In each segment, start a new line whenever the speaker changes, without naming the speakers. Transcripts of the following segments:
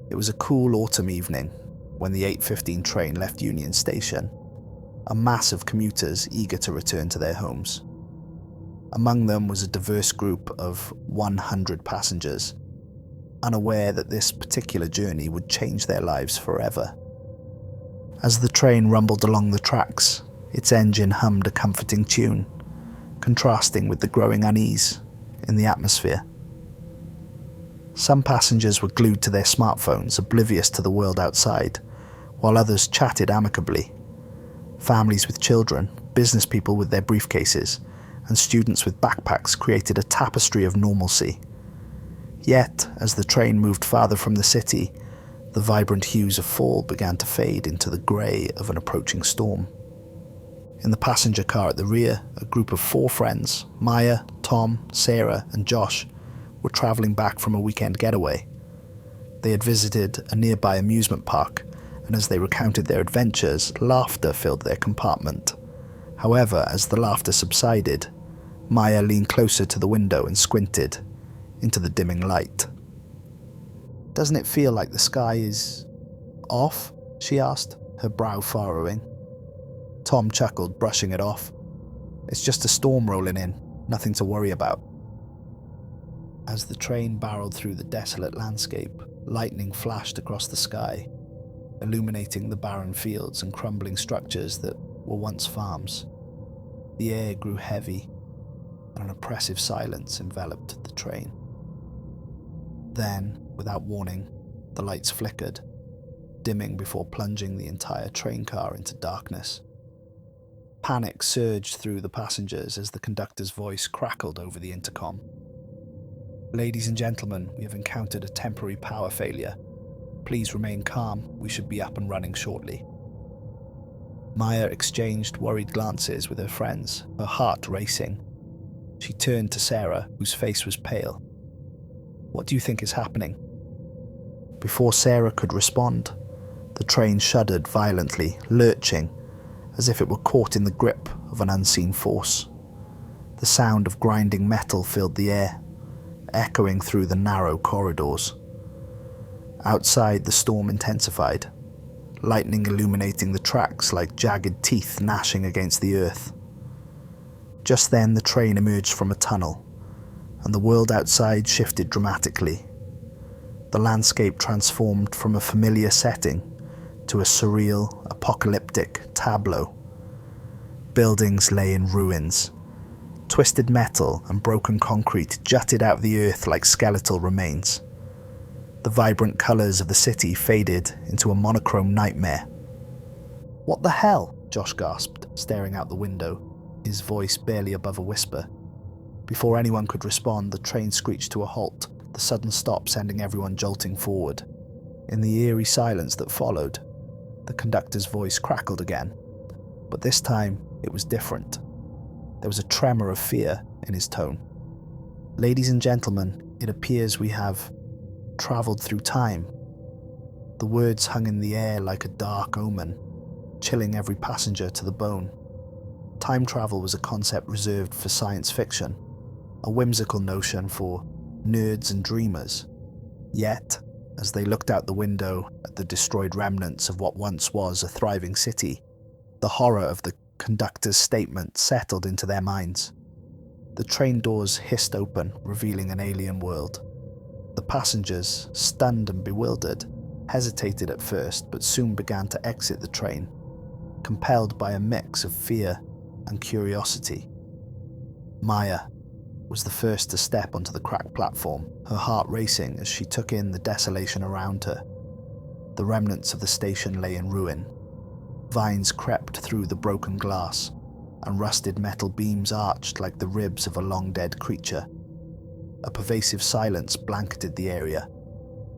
It was a cool autumn evening when the 8:15 train left Union Station, a mass of commuters eager to return to their homes. Among them was a diverse group of 100 passengers, unaware that this particular journey would change their lives forever. As the train rumbled along the tracks, its engine hummed a comforting tune, contrasting with the growing unease in the atmosphere. Some passengers were glued to their smartphones, oblivious to the world outside, while others chatted amicably. Families with children, business people with their briefcases, and students with backpacks created a tapestry of normalcy. Yet, as the train moved farther from the city, the vibrant hues of fall began to fade into the grey of an approaching storm. In the passenger car at the rear, a group of 4 friends, Maya, Tom, Sarah, and Josh, were travelling back from a weekend getaway. They had visited a nearby amusement park, and as they recounted their adventures, laughter filled their compartment. However, as the laughter subsided, Maya leaned closer to the window and squinted into the dimming light. "Doesn't it feel like the sky is off?" she asked, her brow furrowing. Tom chuckled, brushing it off. "It's just a storm rolling in, nothing to worry about." As the train barreled through the desolate landscape, lightning flashed across the sky, illuminating the barren fields and crumbling structures that were once farms. The air grew heavy, and an oppressive silence enveloped the train. Then, without warning, the lights flickered, dimming before plunging the entire train car into darkness. Panic surged through the passengers as the conductor's voice crackled over the intercom. "Ladies and gentlemen, we have encountered a temporary power failure. Please remain calm, we should be up and running shortly." Maya exchanged worried glances with her friends, her heart racing. She turned to Sarah, whose face was pale. "What do you think is happening?" Before Sarah could respond, the train shuddered violently, lurching, as if it were caught in the grip of an unseen force. The sound of grinding metal filled the air, echoing through the narrow corridors. Outside, the storm intensified, lightning illuminating the tracks like jagged teeth gnashing against the earth. Just then, the train emerged from a tunnel, and the world outside shifted dramatically. The landscape transformed from a familiar setting to a surreal, apocalyptic tableau. Buildings lay in ruins. Twisted metal and broken concrete jutted out of the earth like skeletal remains. The vibrant colours of the city faded into a monochrome nightmare. "What the hell?" Josh gasped, staring out the window, his voice barely above a whisper. Before anyone could respond, the train screeched to a halt, the sudden stop sending everyone jolting forward. In the eerie silence that followed, the conductor's voice crackled again, but this time it was different. There was a tremor of fear in his tone. "Ladies and gentlemen, it appears we have travelled through time." The words hung in the air like a dark omen, chilling every passenger to the bone. Time travel was a concept reserved for science fiction, a whimsical notion for nerds and dreamers. Yet, as they looked out the window at the destroyed remnants of what once was a thriving city, the horror of the conductor's statement settled into their minds. The train doors hissed open, revealing an alien world. The passengers, stunned and bewildered, hesitated at first but soon began to exit the train, compelled by a mix of fear and curiosity. Maya was the first to step onto the cracked platform, her heart racing as she took in the desolation around her. The remnants of the station lay in ruin. Vines crept through the broken glass, and rusted metal beams arched like the ribs of a long-dead creature. A pervasive silence blanketed the area,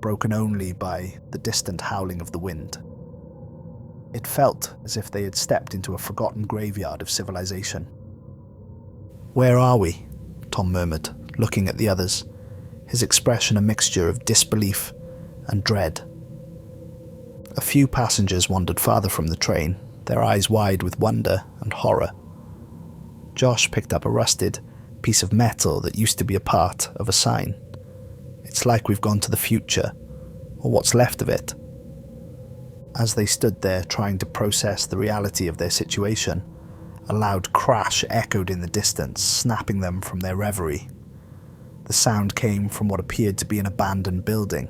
broken only by the distant howling of the wind. It felt as if they had stepped into a forgotten graveyard of civilization. "Where are we?" Tom murmured, looking at the others, his expression a mixture of disbelief and dread. A few passengers wandered farther from the train, their eyes wide with wonder and horror. Josh picked up a rusted piece of metal that used to be a part of a sign. "It's like we've gone to the future, or what's left of it. As they stood there trying to process the reality of their situation, a loud crash echoed in the distance, snapping them from their reverie. The sound came from what appeared to be an abandoned building,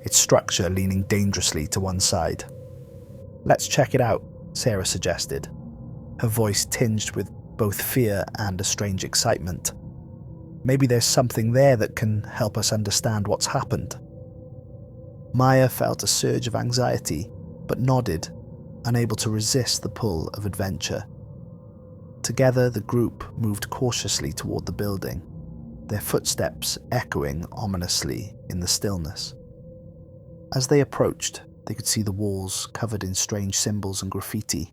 its structure leaning dangerously to one side. "Let's check it out," Sarah suggested, her voice tinged with both fear and a strange excitement. "Maybe there's something there that can help us understand what's happened." Maya felt a surge of anxiety, but nodded, unable to resist the pull of adventure. Together, the group moved cautiously toward the building, their footsteps echoing ominously in the stillness. As they approached, they could see the walls covered in strange symbols and graffiti,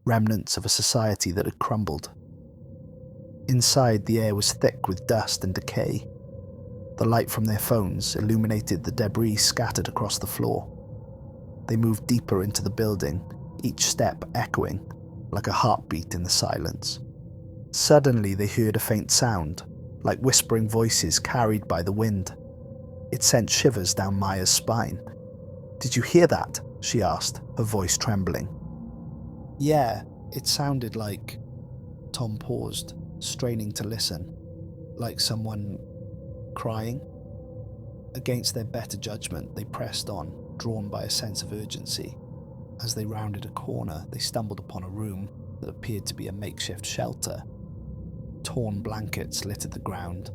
remnants of a society that had crumbled. Inside, the air was thick with dust and decay. The light from their phones illuminated the debris scattered across the floor. They moved deeper into the building, each step echoing like a heartbeat in the silence. Suddenly, they heard a faint sound, like whispering voices carried by the wind. It sent shivers down Maya's spine. "Did you hear that?" she asked, her voice trembling. "Yeah, it sounded like..." Tom paused, straining to listen. "Like someone crying?" Against their better judgment, they pressed on, drawn by a sense of urgency. As they rounded a corner, they stumbled upon a room that appeared to be a makeshift shelter. Torn blankets littered the ground,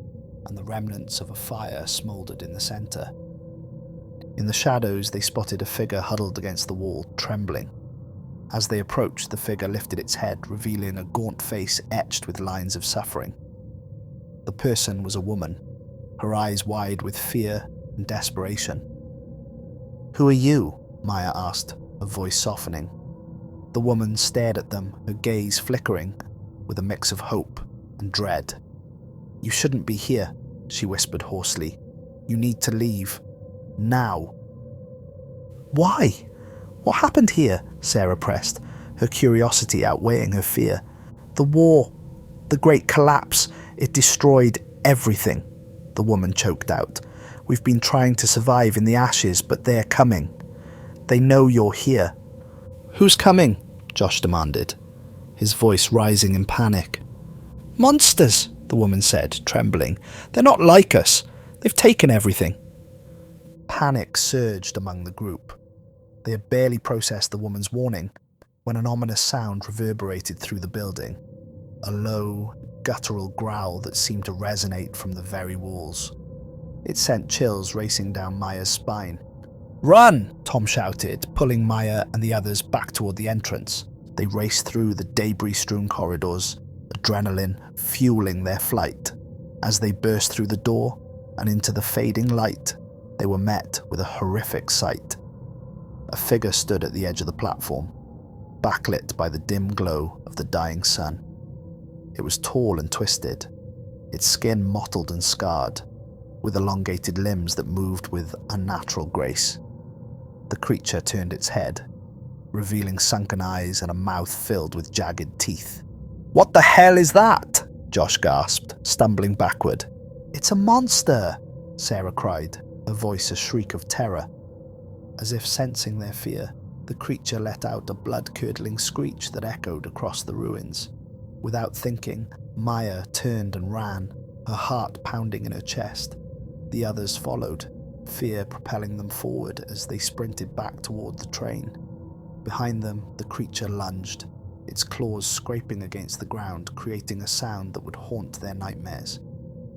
and the remnants of a fire smouldered in the center. In the shadows, they spotted a figure huddled against the wall, trembling. As they approached, the figure lifted its head, revealing a gaunt face etched with lines of suffering. The person was a woman, her eyes wide with fear and desperation. "Who are you?" Maya asked, her voice softening. The woman stared at them, her gaze flickering with a mix of hope and dread. "You shouldn't be here," she whispered hoarsely. "You need to leave. Now." "Why? What happened here?" Sarah pressed, her curiosity outweighing her fear. "The war, the great collapse, it destroyed everything," the woman choked out. "We've been trying to survive in the ashes, but they're coming. They know you're here." "Who's coming?" Josh demanded, his voice rising in panic. "Monsters," the woman said, trembling. "They're not like us. They've taken everything." Panic surged among the group. They had barely processed the woman's warning when an ominous sound reverberated through the building, a low, guttural growl that seemed to resonate from the very walls. It sent chills racing down Maya's spine. "Run!" Tom shouted, pulling Maya and the others back toward the entrance. They raced through the debris-strewn corridors, adrenaline fueling their flight. As they burst through the door and into the fading light, they were met with a horrific sight. A figure stood at the edge of the platform, backlit by the dim glow of the dying sun. It was tall and twisted, its skin mottled and scarred, with elongated limbs that moved with unnatural grace. The creature turned its head, revealing sunken eyes and a mouth filled with jagged teeth. "What the hell is that?" Josh gasped, stumbling backward. "It's a monster!" Sarah cried, her voice a shriek of terror. As if sensing their fear, the creature let out a blood-curdling screech that echoed across the ruins. Without thinking, Maya turned and ran, her heart pounding in her chest. The others followed, fear propelling them forward as they sprinted back toward the train. Behind them, the creature lunged, its claws scraping against the ground, creating a sound that would haunt their nightmares.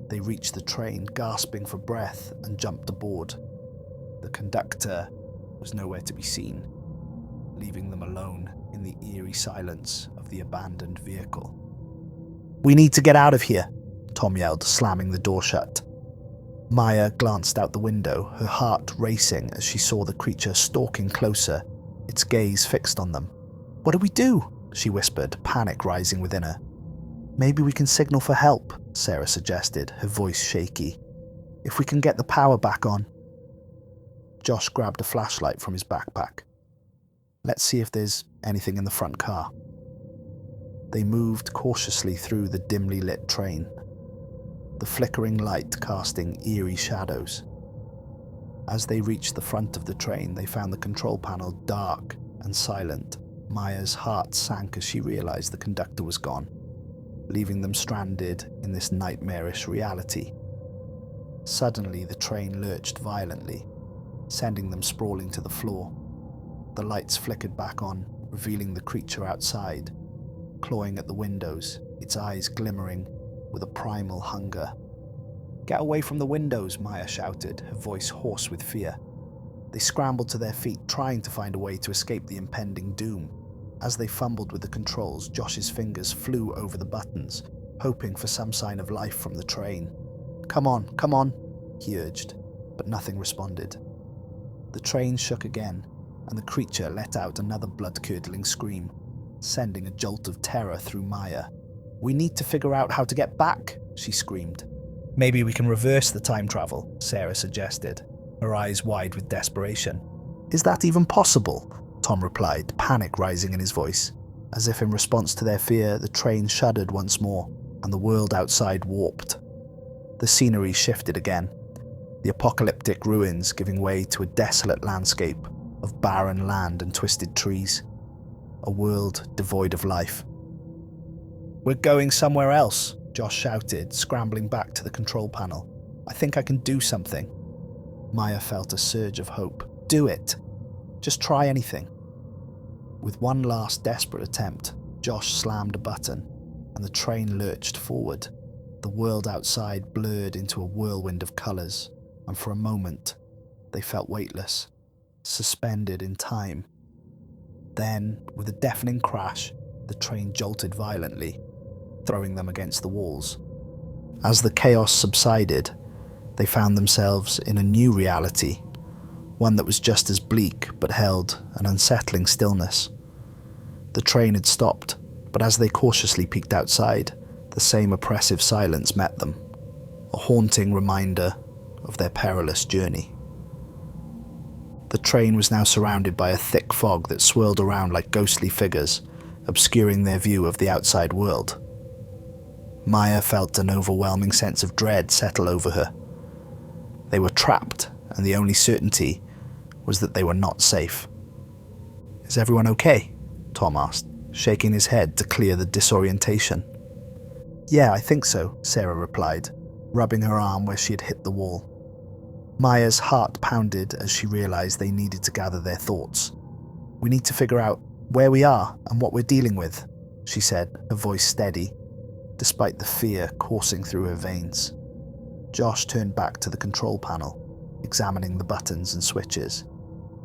They reached the train, gasping for breath, and jumped aboard. The conductor was nowhere to be seen, leaving them alone in the eerie silence of the abandoned vehicle. "We need to get out of here," Tom yelled, slamming the door shut. Maya glanced out the window, her heart racing as she saw the creature stalking closer, its gaze fixed on them. "What do we do?" she whispered, panic rising within her. "Maybe we can signal for help," Sarah suggested, her voice shaky. "If we can get the power back on." Josh grabbed a flashlight from his backpack. "Let's see if there's anything in the front car." They moved cautiously through the dimly lit train, the flickering light casting eerie shadows. As they reached the front of the train, they found the control panel dark and silent. Maya's heart sank as she realized the conductor was gone, leaving them stranded in this nightmarish reality. Suddenly, the train lurched violently, sending them sprawling to the floor. The lights flickered back on, revealing the creature outside, clawing at the windows, its eyes glimmering with a primal hunger. "Get away from the windows," Maya shouted, her voice hoarse with fear. They scrambled to their feet, trying to find a way to escape the impending doom. As they fumbled with the controls, Josh's fingers flew over the buttons, hoping for some sign of life from the train. Come on," he urged, but nothing responded. The train shook again, and the creature let out another blood-curdling scream, sending a jolt of terror through Maya. "We need to figure out how to get back," she screamed. "Maybe we can reverse the time travel," Sarah suggested, her eyes wide with desperation. "Is that even possible?" Tom replied, panic rising in his voice. As if in response to their fear, the train shuddered once more, and the world outside warped. The scenery shifted again, the apocalyptic ruins giving way to a desolate landscape of barren land and twisted trees. A world devoid of life. "We're going somewhere else," Josh shouted, scrambling back to the control panel. "I think I can do something." Maya felt a surge of hope. "Do it! Just try anything." With one last desperate attempt, Josh slammed a button, and the train lurched forward. The world outside blurred into a whirlwind of colours, and for a moment, they felt weightless, suspended in time. Then, with a deafening crash, the train jolted violently, throwing them against the walls. As the chaos subsided, they found themselves in a new reality, one that was just as bleak but held an unsettling stillness. The train had stopped, but as they cautiously peeked outside, the same oppressive silence met them, a haunting reminder of their perilous journey. The train was now surrounded by a thick fog that swirled around like ghostly figures, obscuring their view of the outside world. Maya felt an overwhelming sense of dread settle over her. They were trapped, and the only certainty was that they were not safe. "Is everyone okay?" Tom asked, shaking his head to clear the disorientation. "Yeah, I think so," Sarah replied, rubbing her arm where she had hit the wall. Maya's heart pounded as she realized they needed to gather their thoughts. "We need to figure out where we are and what we're dealing with," she said, her voice steady, despite the fear coursing through her veins. Josh turned back to the control panel, examining the buttons and switches.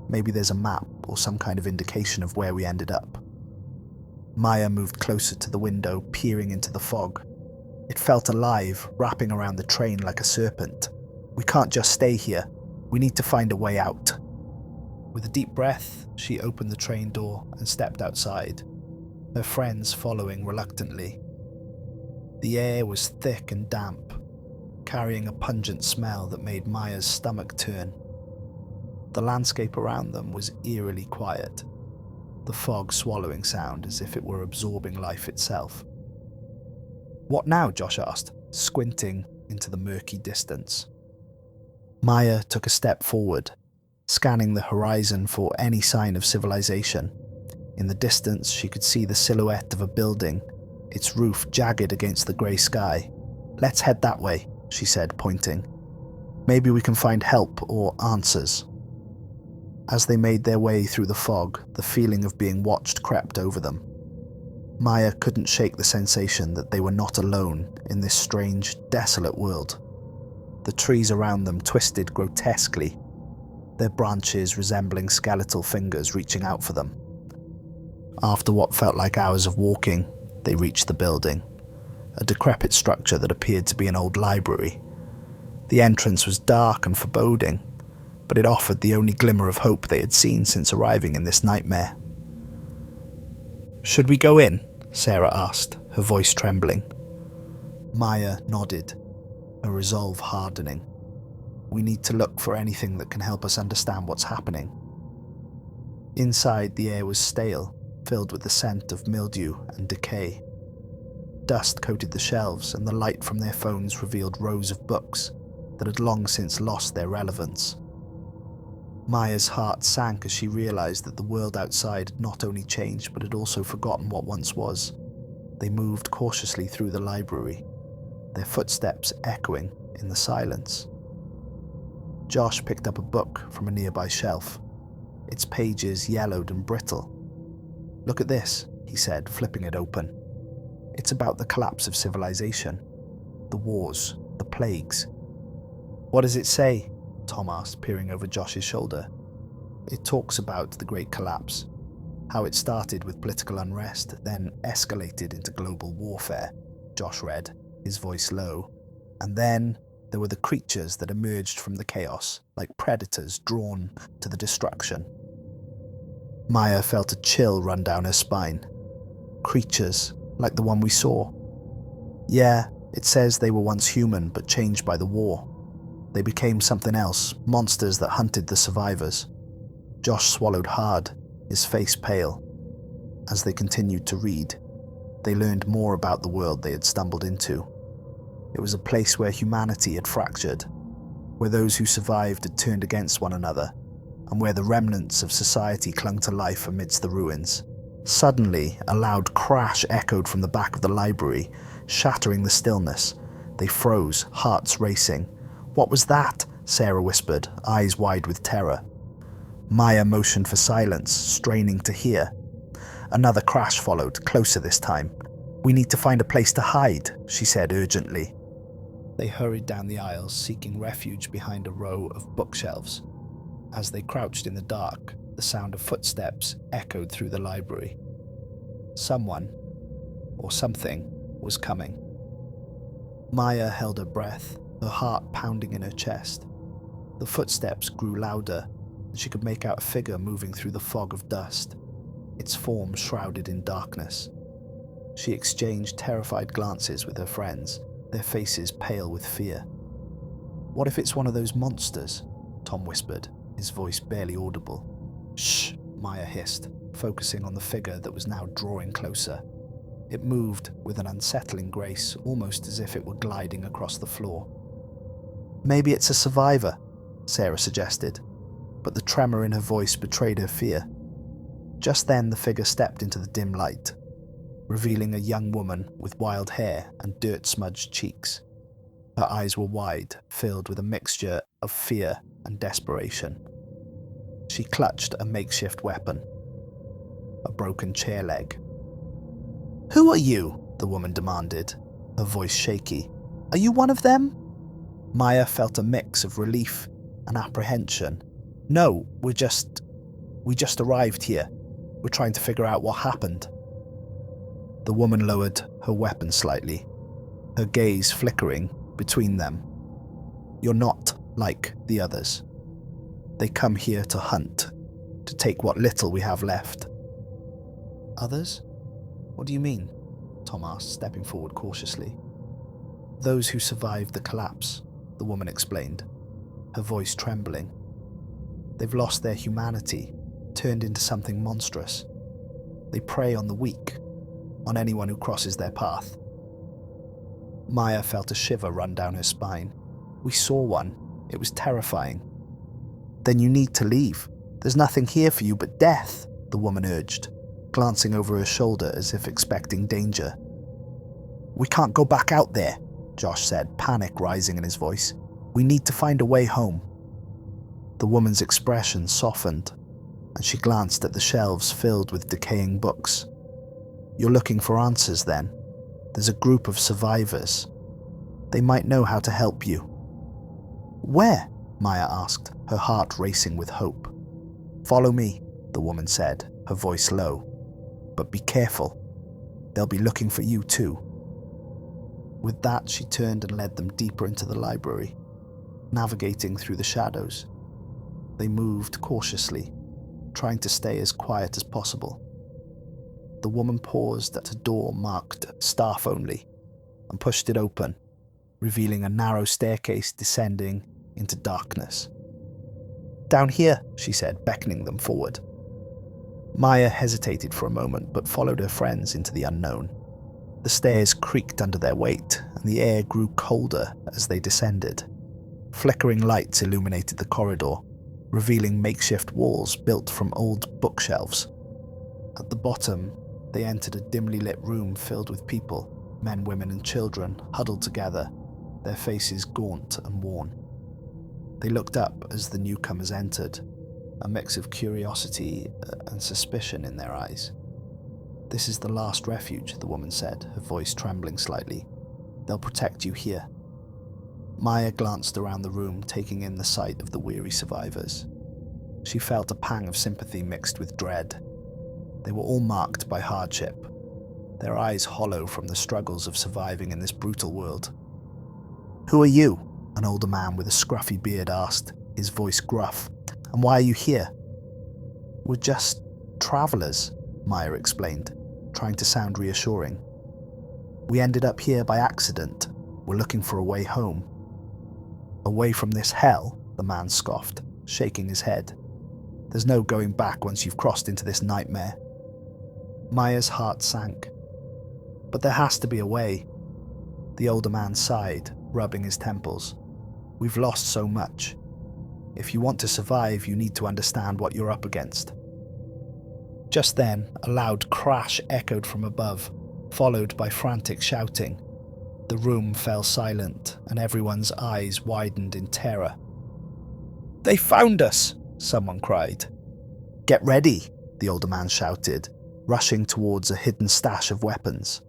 "Maybe there's a map or some kind of indication of where we ended up." Maya moved closer to the window, peering into the fog. It felt alive, wrapping around the train like a serpent. "We can't just stay here. We need to find a way out." With a deep breath, she opened the train door and stepped outside, her friends following reluctantly. The air was thick and damp, carrying a pungent smell that made Maya's stomach turn. The landscape around them was eerily quiet, the fog swallowing sound as if it were absorbing life itself. "What now?" Josh asked, squinting into the murky distance. Maya took a step forward, scanning the horizon for any sign of civilization. In the distance, she could see the silhouette of a building, its roof jagged against the grey sky. "Let's head that way," she said, pointing. "Maybe we can find help or answers." As they made their way through the fog, the feeling of being watched crept over them. Maya couldn't shake the sensation that they were not alone in this strange, desolate world. The trees around them twisted grotesquely, their branches resembling skeletal fingers reaching out for them. After what felt like hours of walking, they reached the building, a decrepit structure that appeared to be an old library. The entrance was dark and foreboding, but it offered the only glimmer of hope they had seen since arriving in this nightmare. "Should we go in?" Sarah asked, her voice trembling. Maya nodded, her resolve hardening. "We need to look for anything that can help us understand what's happening." Inside, the air was stale, filled with the scent of mildew and decay. Dust coated the shelves, and the light from their phones revealed rows of books that had long since lost their relevance. Maya's heart sank as she realized that the world outside had not only changed but had also forgotten what once was. They moved cautiously through the library, their footsteps echoing in the silence. Josh picked up a book from a nearby shelf, its pages yellowed and brittle. "Look at this," he said, flipping it open. "It's about the collapse of civilization. The wars, the plagues." "What does it say?" Tom asked, peering over Josh's shoulder. "It talks about the Great Collapse, how it started with political unrest, then escalated into global warfare," Josh read, his voice low. "And then there were the creatures that emerged from the chaos, like predators drawn to the destruction." Maya felt a chill run down her spine. "Creatures, like the one we saw?" "Yeah, it says they were once human but changed by the war. They became something else, monsters that hunted the survivors." Josh swallowed hard, his face pale. As they continued to read, they learned more about the world they had stumbled into. It was a place where humanity had fractured, where those who survived had turned against one another, and where the remnants of society clung to life amidst the ruins. Suddenly, a loud crash echoed from the back of the library, shattering the stillness. They froze, hearts racing. "What was that?" Sarah whispered, eyes wide with terror. Maya motioned for silence, straining to hear. Another crash followed, closer this time. "We need to find a place to hide," she said urgently. They hurried down the aisles, seeking refuge behind a row of bookshelves. As they crouched in the dark, the sound of footsteps echoed through the library. Someone, or something, was coming. Maya held her breath, her heart pounding in her chest. The footsteps grew louder, and she could make out a figure moving through the fog of dust, its form shrouded in darkness. She exchanged terrified glances with her friends, their faces pale with fear. "What if it's one of those monsters?" Tom whispered, his voice barely audible. "Shh," Maya hissed, focusing on the figure that was now drawing closer. It moved with an unsettling grace, almost as if it were gliding across the floor. "Maybe it's a survivor," Sarah suggested, but the tremor in her voice betrayed her fear. Just then the figure stepped into the dim light, revealing a young woman with wild hair and dirt-smudged cheeks. Her eyes were wide, filled with a mixture of fear and desperation. She clutched a makeshift weapon, a broken chair leg. "Who are you?" the woman demanded, her voice shaky. "Are you one of them?" Maya felt a mix of relief and apprehension. "No, we just arrived here. We're trying to figure out what happened." The woman lowered her weapon slightly, her gaze flickering between them. "You're not like the others. They come here to hunt, to take what little we have left." "Others? What do you mean?" Tom asked, stepping forward cautiously. "Those who survived the collapse," the woman explained, her voice trembling. "They've lost their humanity, turned into something monstrous. They prey on the weak, on anyone who crosses their path." Maya felt a shiver run down her spine. "We saw one. It was terrifying." "Then you need to leave. There's nothing here for you but death," the woman urged, glancing over her shoulder as if expecting danger. "We can't go back out there," Josh said, panic rising in his voice. "We need to find a way home." The woman's expression softened, and she glanced at the shelves filled with decaying books. "You're looking for answers, then? There's a group of survivors. They might know how to help you." "Where?" Maya asked, her heart racing with hope. "Follow me," the woman said, her voice low. "But be careful. They'll be looking for you too." With that, she turned and led them deeper into the library, navigating through the shadows. They moved cautiously, trying to stay as quiet as possible. The woman paused at a door marked "Staff Only" and pushed it open, revealing a narrow staircase descending into darkness. "Down here," she said, beckoning them forward. Maya hesitated for a moment, but followed her friends into the unknown. The stairs creaked under their weight, and the air grew colder as they descended. Flickering lights illuminated the corridor, revealing makeshift walls built from old bookshelves. At the bottom, they entered a dimly lit room filled with people, men, women, and children, huddled together, their faces gaunt and worn. They looked up as the newcomers entered, a mix of curiosity and suspicion in their eyes. "This is the last refuge," the woman said, her voice trembling slightly. "They'll protect you here." Maya glanced around the room, taking in the sight of the weary survivors. She felt a pang of sympathy mixed with dread. They were all marked by hardship, their eyes hollow from the struggles of surviving in this brutal world. "Who are you?" an older man with a scruffy beard asked, his voice gruff. "And why are you here?" "We're just travelers," Maya explained, trying to sound reassuring. "We ended up here by accident. We're looking for a way home." "Away from this hell?" the man scoffed, shaking his head. "There's no going back once you've crossed into this nightmare." Maya's heart sank. "But there has to be a way." The older man sighed, rubbing his temples. "We've lost so much. If you want to survive, you need to understand what you're up against." Just then, a loud crash echoed from above, followed by frantic shouting. The room fell silent, and everyone's eyes widened in terror. "They found us!" someone cried. "Get ready!" the older man shouted, rushing towards a hidden stash of weapons.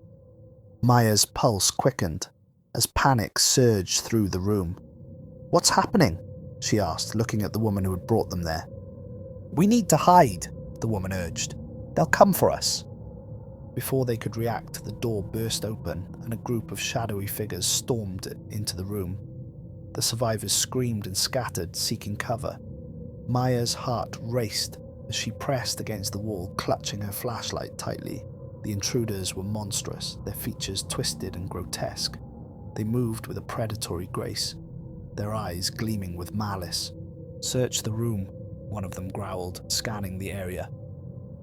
Maya's pulse quickened as panic surged through the room. "What's happening?" she asked, looking at the woman who had brought them there. "We need to hide," the woman urged. "They'll come for us." Before they could react, the door burst open and a group of shadowy figures stormed into the room. The survivors screamed and scattered, seeking cover. Maya's heart raced as she pressed against the wall, clutching her flashlight tightly. The intruders were monstrous, their features twisted and grotesque. They moved with a predatory grace, their eyes gleaming with malice. "Search the room," one of them growled, scanning the area.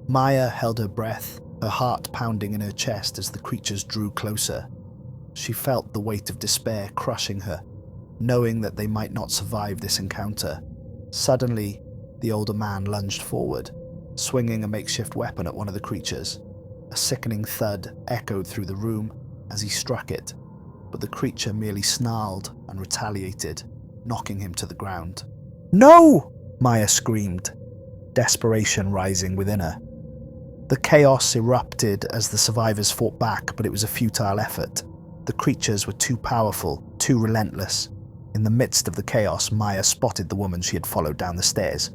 Maya held her breath, her heart pounding in her chest as the creatures drew closer. She felt the weight of despair crushing her, knowing that they might not survive this encounter. Suddenly, the older man lunged forward, swinging a makeshift weapon at one of the creatures. A sickening thud echoed through the room as he struck it, but the creature merely snarled and retaliated, knocking him to the ground. "No!" Maya screamed, desperation rising within her. The chaos erupted as the survivors fought back, but it was a futile effort. The creatures were too powerful, too relentless. In the midst of the chaos, Maya spotted the woman she had followed down the stairs,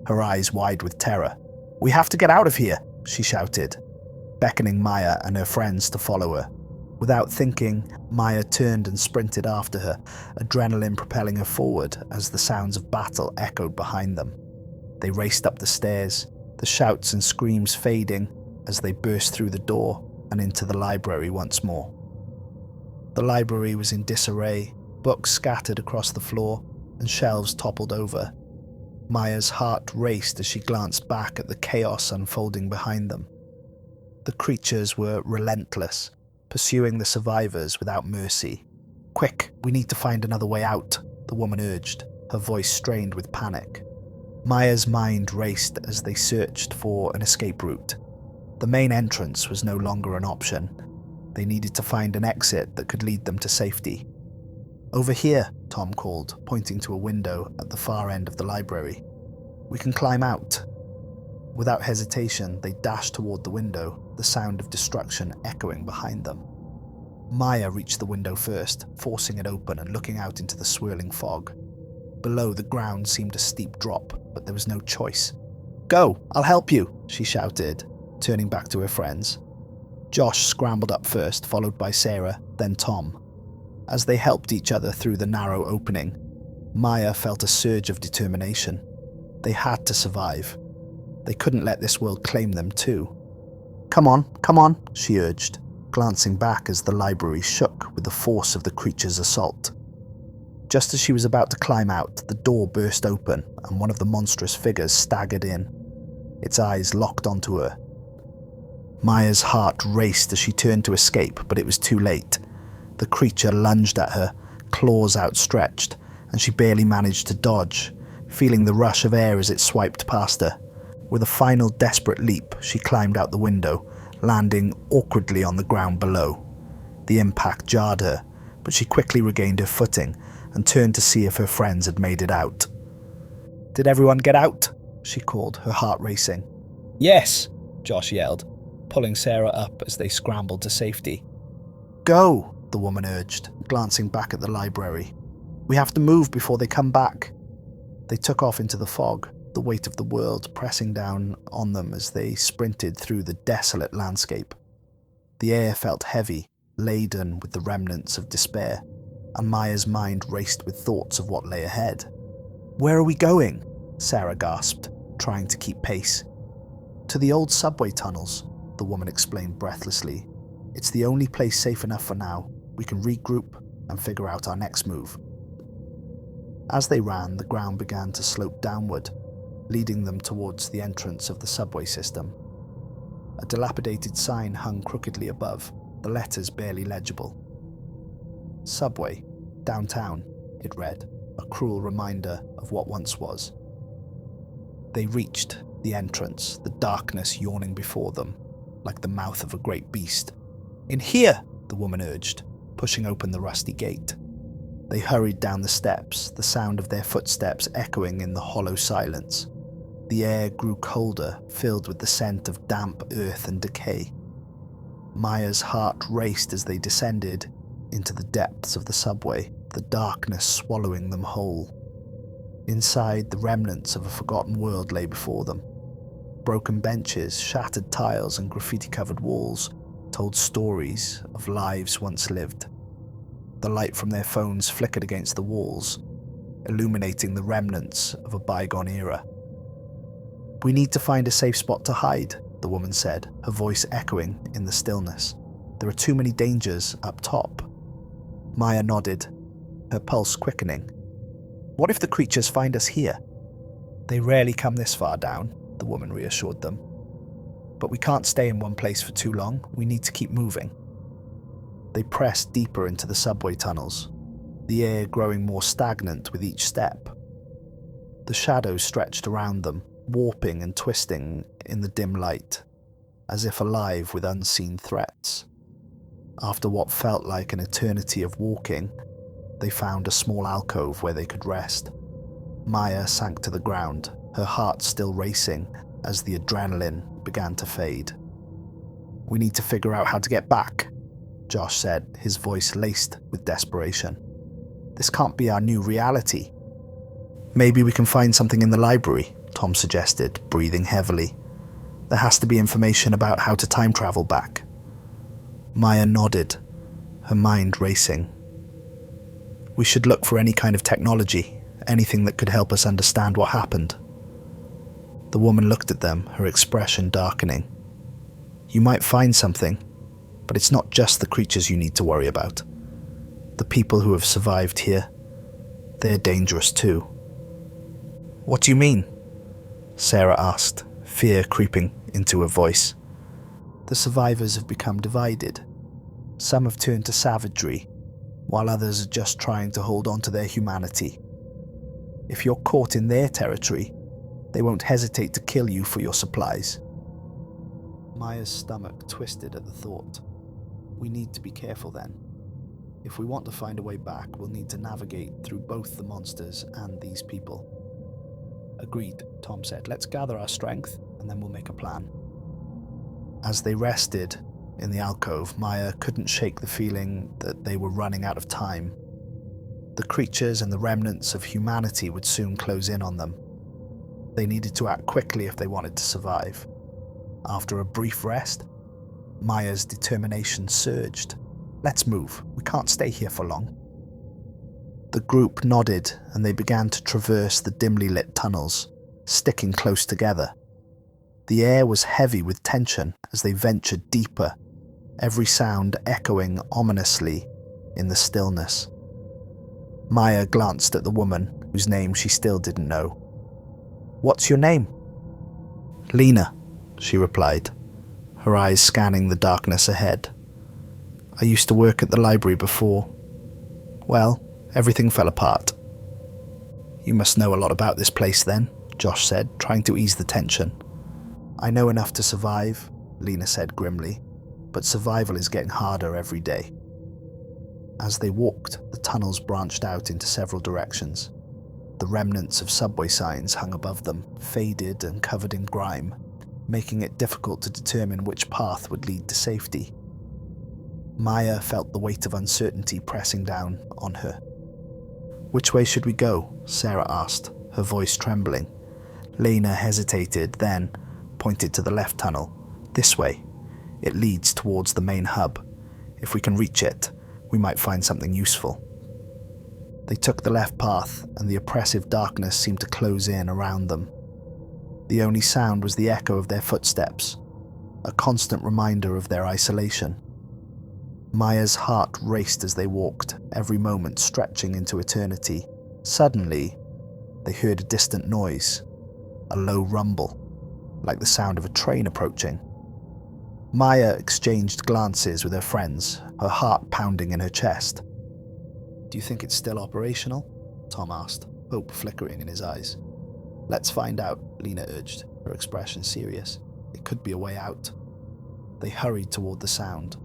her eyes wide with terror. "We have to get out of here," she shouted, beckoning Maya and her friends to follow her. Without thinking, Maya turned and sprinted after her, adrenaline propelling her forward as the sounds of battle echoed behind them. They raced up the stairs, the shouts and screams fading as they burst through the door and into the library once more. The library was in disarray, books scattered across the floor and shelves toppled over. Maya's heart raced as she glanced back at the chaos unfolding behind them. The creatures were relentless, pursuing the survivors without mercy. "Quick, we need to find another way out," the woman urged, her voice strained with panic. Maya's mind raced as they searched for an escape route. The main entrance was no longer an option. They needed to find an exit that could lead them to safety. "Over here," Tom called, pointing to a window at the far end of the library. "We can climb out." Without hesitation, they dashed toward the window, the sound of destruction echoing behind them. Maya reached the window first, forcing it open and looking out into the swirling fog. Below, the ground seemed a steep drop, but there was no choice. "Go, I'll help you," she shouted, turning back to her friends. Josh scrambled up first, followed by Sarah, then Tom. As they helped each other through the narrow opening, Maya felt a surge of determination. They had to survive. They couldn't let this world claim them too. Come on, she urged, glancing back as the library shook with the force of the creature's assault. Just as she was about to climb out, the door burst open and one of the monstrous figures staggered in. Its eyes locked onto her. Maya's heart raced as she turned to escape, but it was too late. The creature lunged at her, claws outstretched, and she barely managed to dodge, feeling the rush of air as it swiped past her. With a final desperate leap, she climbed out the window, landing awkwardly on the ground below. The impact jarred her, but she quickly regained her footing and turned to see if her friends had made it out. "Did everyone get out?" she called, her heart racing.
"Yes," Josh yelled, pulling Sarah up as they scrambled to safety.
"Go," the woman urged, glancing back at the library. "We have to move before they come back." They took off into the fog, the weight of the world pressing down on them as they sprinted through the desolate landscape. The air felt heavy, laden with the remnants of despair, and Maya's mind raced with thoughts of what lay ahead. "Where are we going?" Sarah gasped, trying to keep pace. "To the old subway tunnels," the woman explained breathlessly. "It's the only place safe enough for now. We can regroup and figure out our next move." As they ran, the ground began to slope downward, leading them towards the entrance of the subway system. A dilapidated sign hung crookedly above, the letters barely legible. "Subway, downtown," it read, a cruel reminder of what once was. They reached the entrance, the darkness yawning before them, like the mouth of a great beast. "In here," the woman urged, pushing open the rusty gate. They hurried down the steps, the sound of their footsteps echoing in the hollow silence. The air grew colder, filled with the scent of damp earth and decay. Maya's heart raced as they descended into the depths of the subway, the darkness swallowing them whole. Inside, the remnants of a forgotten world lay before them. Broken benches, shattered tiles, and graffiti-covered walls told stories of lives once lived. The light from their phones flickered against the walls, illuminating the remnants of a bygone era. "We need to find a safe spot to hide," the woman said, her voice echoing in the stillness. "There are too many dangers up top." Maya nodded, her pulse quickening. "What if the creatures find us here?" "They rarely come this far down," the woman reassured them. "But we can't stay in one place for too long. We need to keep moving." They pressed deeper into the subway tunnels, the air growing more stagnant with each step. The shadows stretched around them, warping and twisting in the dim light, as if alive with unseen threats. After what felt like an eternity of walking, they found a small alcove where they could rest. Maya sank to the ground, her heart still racing as the adrenaline began to fade. "We need to figure out how to get back," Josh said, his voice laced with desperation. "This can't be our new reality." "Maybe we can find something in the library," Tom suggested, breathing heavily. "There has to be information about how to time travel back." Maya nodded, her mind racing. "We should look for any kind of technology, anything that could help us understand what happened." The woman looked at them, her expression darkening. "You might find something, but it's not just the creatures you need to worry about. The people who have survived here, they're dangerous too." "What do you mean?" Sarah asked, fear creeping into her voice. "The survivors have become divided. Some have turned to savagery, while others are just trying to hold on to their humanity. If you're caught in their territory, they won't hesitate to kill you for your supplies." Maya's stomach twisted at the thought. "We need to be careful then. If we want to find a way back, we'll need to navigate through both the monsters and these people." "Agreed," Tom said. "Let's gather our strength, and then we'll make a plan." As they rested in the alcove, Maya couldn't shake the feeling that they were running out of time. The creatures and the remnants of humanity would soon close in on them. They needed to act quickly if they wanted to survive. After a brief rest, Maya's determination surged. "Let's move. We can't stay here for long." The group nodded, and they began to traverse the dimly lit tunnels, sticking close together. The air was heavy with tension as they ventured deeper, every sound echoing ominously in the stillness. Maya glanced at the woman, whose name she still didn't know. "What's your name?" "Lena," she replied, her eyes scanning the darkness ahead. "I used to work at the library before. Well, everything fell apart." You must know a lot about this place then, Josh said, trying to ease the tension. I know enough to survive, Lena said grimly, but survival is getting harder every day. As they walked, the tunnels branched out into several directions. The remnants of subway signs hung above them, faded and covered in grime, making it difficult to determine which path would lead to safety. Maya felt the weight of uncertainty pressing down on her. Which way should we go? Sarah asked, her voice trembling. Lena hesitated, then pointed to the left tunnel. This way. It leads towards the main hub. If we can reach it, we might find something useful. They took the left path, and the oppressive darkness seemed to close in around them. The only sound was the echo of their footsteps, a constant reminder of their isolation. Maya's heart raced as they walked, every moment stretching into eternity. Suddenly, they heard a distant noise, a low rumble, like the sound of a train approaching. Maya exchanged glances with her friends, her heart pounding in her chest. Do you think it's still operational? Tom asked, hope flickering in his eyes. Let's find out, Lena urged, her expression serious. It could be a way out. They hurried toward the sound,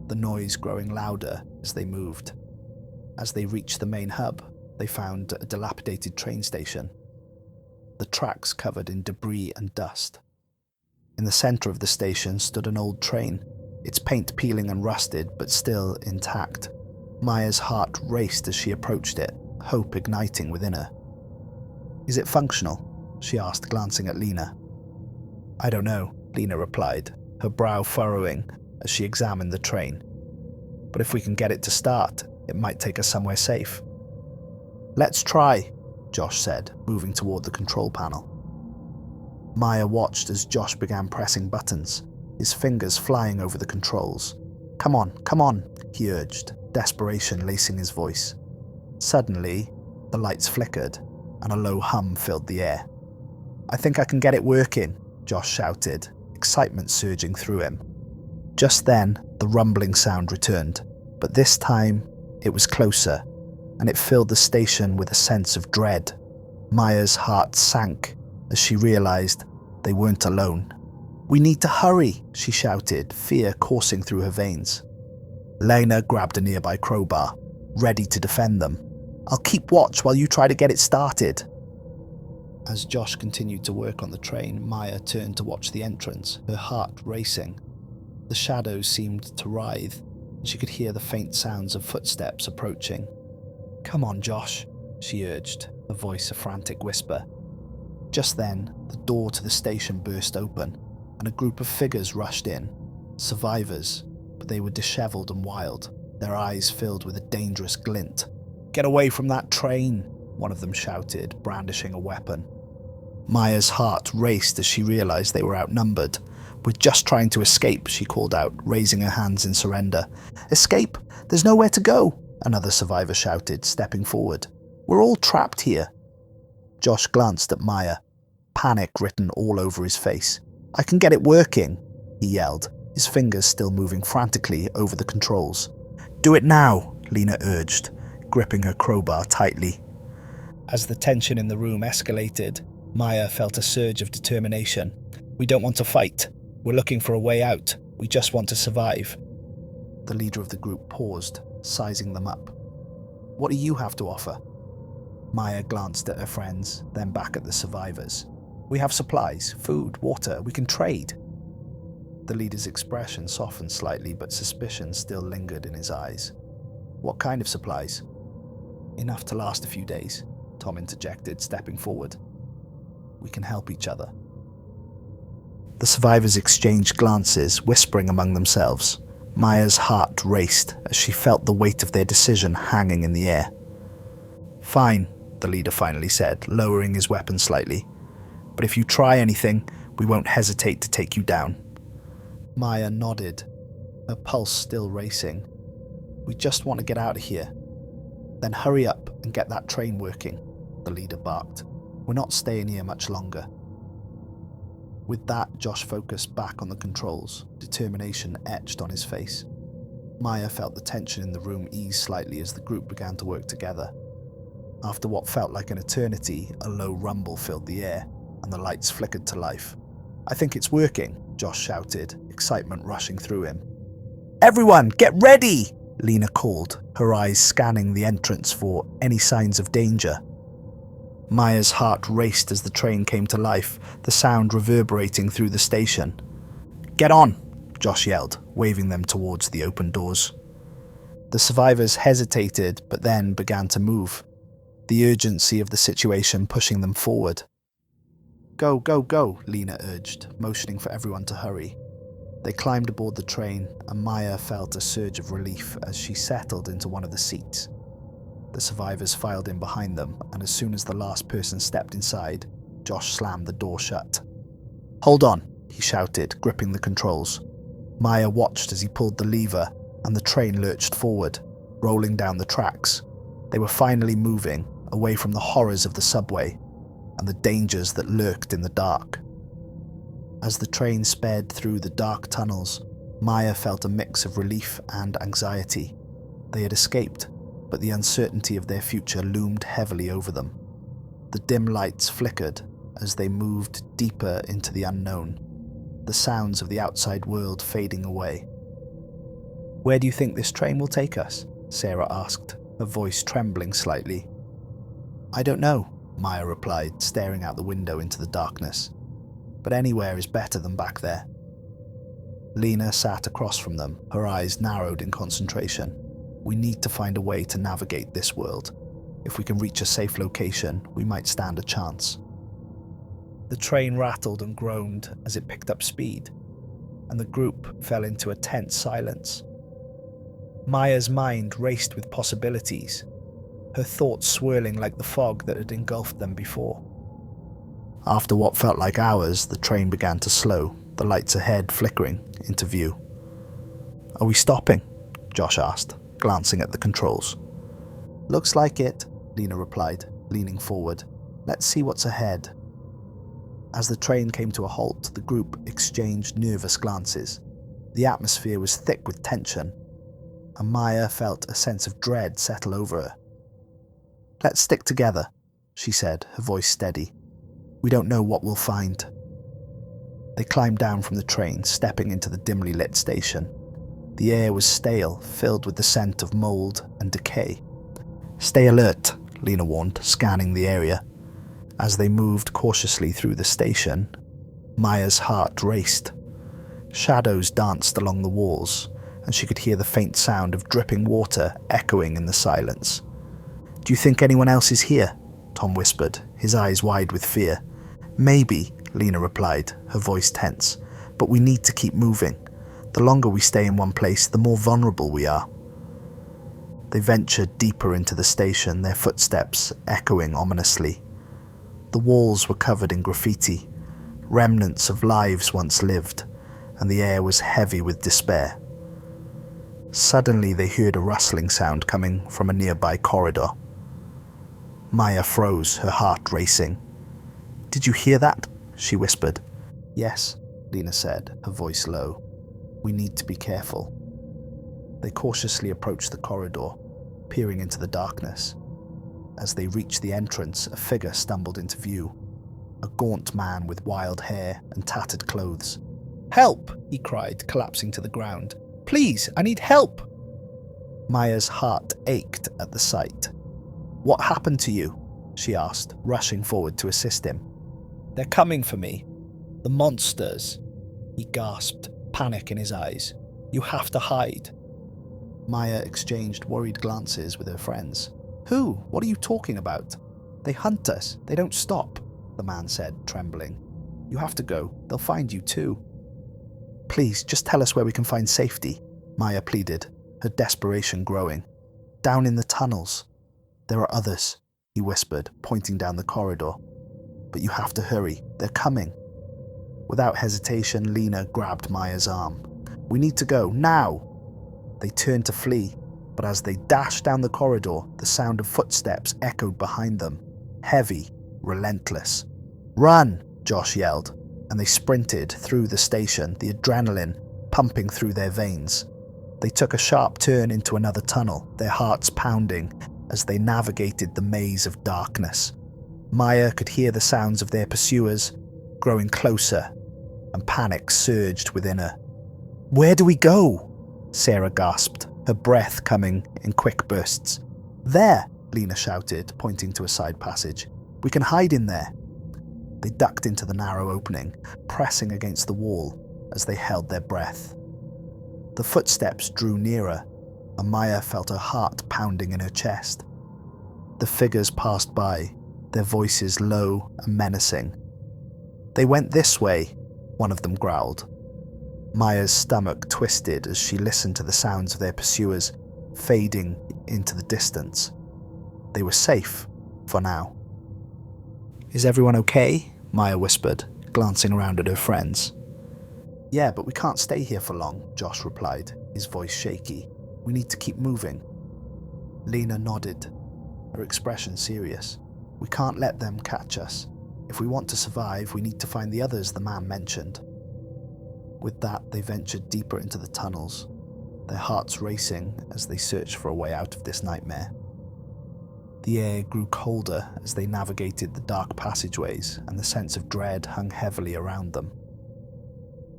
the noise growing louder as they moved. As they reached the main hub, they found a dilapidated train station, the tracks covered in debris and dust. In the center of the station stood an old train, its paint peeling and rusted, but still intact. Maya's heart raced as she approached it, hope igniting within her. Is it functional? She asked, glancing at Lena. I don't know, Lena replied, her brow furrowing as she examined the train. But if we can get it to start, it might take us somewhere safe. Let's try, Josh said, moving toward the control panel. Maya watched as Josh began pressing buttons, his fingers flying over the controls. Come on, he urged, desperation lacing his voice. Suddenly, the lights flickered, and a low hum filled the air. I think I can get it working, Josh shouted, excitement surging through him. Just then, the rumbling sound returned, but this time, it was closer, and it filled the station with a sense of dread. Maya's heart sank as she realized they weren't alone. We need to hurry, she shouted, fear coursing through her veins. Lena grabbed a nearby crowbar, ready to defend them. I'll keep watch while you try to get it started. As Josh continued to work on the train, Maya turned to watch the entrance, her heart racing. The shadows seemed to writhe, and she could hear the faint sounds of footsteps approaching. Come on, Josh, she urged, her voice a frantic whisper. Just then, the door to the station burst open, and a group of figures rushed in. Survivors, but they were disheveled and wild, their eyes filled with a dangerous glint. Get away from that train, one of them shouted, brandishing a weapon. Maya's heart raced as she realized they were outnumbered. We're just trying to escape, she called out, raising her hands in surrender. Escape? There's nowhere to go, another survivor shouted, stepping forward. We're all trapped here. Josh glanced at Maya, panic written all over his face. I can get it working, he yelled, his fingers still moving frantically over the controls. Do it now, Lena urged, gripping her crowbar tightly. As the tension in the room escalated, Maya felt a surge of determination. We don't want to fight. We're looking for a way out. We just want to survive. The leader of the group paused, sizing them up. What do you have to offer? Maya glanced at her friends, then back at the survivors. We have supplies, food, water. We can trade. The leader's expression softened slightly, but suspicion still lingered in his eyes. What kind of supplies? Enough to last a few days, Tom interjected, stepping forward. We can help each other. The survivors exchanged glances, whispering among themselves. Maya's heart raced as she felt the weight of their decision hanging in the air. Fine, the leader finally said, lowering his weapon slightly. But if you try anything, we won't hesitate to take you down. Maya nodded, her pulse still racing. We just want to get out of here. Then hurry up and get that train working, the leader barked. We're not staying here much longer. With that, Josh focused back on the controls, determination etched on his face. Maya felt the tension in the room ease slightly as the group began to work together. After what felt like an eternity, a low rumble filled the air, and the lights flickered to life. "I think it's working," Josh shouted, excitement rushing through him. "Everyone, get ready!" Lena called, her eyes scanning the entrance for any signs of danger. Maya's heart raced as the train came to life, the sound reverberating through the station. "Get on!" Josh yelled, waving them towards the open doors. The survivors hesitated, but then began to move, the urgency of the situation pushing them forward. "Go, go, go," Lena urged, motioning for everyone to hurry. They climbed aboard the train, and Maya felt a surge of relief as she settled into one of the seats. The survivors filed in behind them, and as soon as the last person stepped inside, Josh slammed the door shut. "Hold on," he shouted, gripping the controls. Maya watched as he pulled the lever, and the train lurched forward, rolling down the tracks. They were finally moving, away from the horrors of the subway, and the dangers that lurked in the dark. As the train sped through the dark tunnels, Maya felt a mix of relief and anxiety. They had escaped, but the uncertainty of their future loomed heavily over them. The dim lights flickered as they moved deeper into the unknown, the sounds of the outside world fading away. "Where do you think this train will take us?" Sarah asked, her voice trembling slightly. "I don't know," Maya replied, staring out the window into the darkness. "But anywhere is better than back there." Lena sat across from them, her eyes narrowed in concentration. "We need to find a way to navigate this world. If we can reach a safe location, we might stand a chance." The train rattled and groaned as it picked up speed, and the group fell into a tense silence. Maya's mind raced with possibilities, her thoughts swirling like the fog that had engulfed them before. After what felt like hours, the train began to slow, the lights ahead flickering into view. "Are we stopping?" Josh asked, glancing at the controls. "Looks like it," Lena replied, leaning forward. "Let's see what's ahead." As the train came to a halt, the group exchanged nervous glances. The atmosphere was thick with tension, and Maya felt a sense of dread settle over her. "Let's stick together," she said, her voice steady. "We don't know what we'll find." They climbed down from the train, stepping into the dimly lit station. The air was stale, filled with the scent of mold and decay. "Stay alert," Lena warned, scanning the area. As they moved cautiously through the station, Maya's heart raced. Shadows danced along the walls, and she could hear the faint sound of dripping water echoing in the silence. "Do you think anyone else is here?" Tom whispered, his eyes wide with fear. "Maybe," Lena replied, her voice tense, "but we need to keep moving. The longer we stay in one place, the more vulnerable we are." They ventured deeper into the station, their footsteps echoing ominously. The walls were covered in graffiti, remnants of lives once lived, and the air was heavy with despair. Suddenly they heard a rustling sound coming from a nearby corridor. Maya froze, her heart racing. "Did you hear that?" she whispered. "Yes," Lena said, her voice low. "We need to be careful." They cautiously approached the corridor, peering into the darkness. As they reached the entrance, a figure stumbled into view. A gaunt man with wild hair and tattered clothes. "Help!" he cried, collapsing to the ground. "Please, I need help!" Maya's heart ached at the sight. "What happened to you?" she asked, rushing forward to assist him. "They're coming for me. The monsters," he gasped, panic in his eyes. "You have to hide." Maya exchanged worried glances with her friends. "Who? What are you talking about?" "They hunt us. They don't stop," the man said, trembling. "You have to go. They'll find you too." "Please, just tell us where we can find safety," Maya pleaded, her desperation growing. "Down in the tunnels." "There are others," he whispered, pointing down the corridor. "But you have to hurry. They're coming." Without hesitation, Lena grabbed Maya's arm. "We need to go, now!" They turned to flee, but as they dashed down the corridor, the sound of footsteps echoed behind them, heavy, relentless. "Run!" Josh yelled, and they sprinted through the station, the adrenaline pumping through their veins. They took a sharp turn into another tunnel, their hearts pounding, as they navigated the maze of darkness. Maya could hear the sounds of their pursuers growing closer, and panic surged within her. "Where do we go?" Sarah gasped, her breath coming in quick bursts. "There," Lena shouted, pointing to a side passage. "We can hide in there." They ducked into the narrow opening, pressing against the wall as they held their breath. The footsteps drew nearer, and Maya felt her heart pounding in her chest. The figures passed by, their voices low and menacing. "They went this way," one of them growled. Maya's stomach twisted as she listened to the sounds of their pursuers fading into the distance. They were safe, for now. "Is everyone okay?" Maya whispered, glancing around at her friends. "Yeah, but we can't stay here for long," Josh replied, his voice shaky. "We need to keep moving." Lena nodded, her expression serious. "We can't let them catch us. If we want to survive, we need to find the others the man mentioned." With that, they ventured deeper into the tunnels, their hearts racing as they searched for a way out of this nightmare. The air grew colder as they navigated the dark passageways, and the sense of dread hung heavily around them.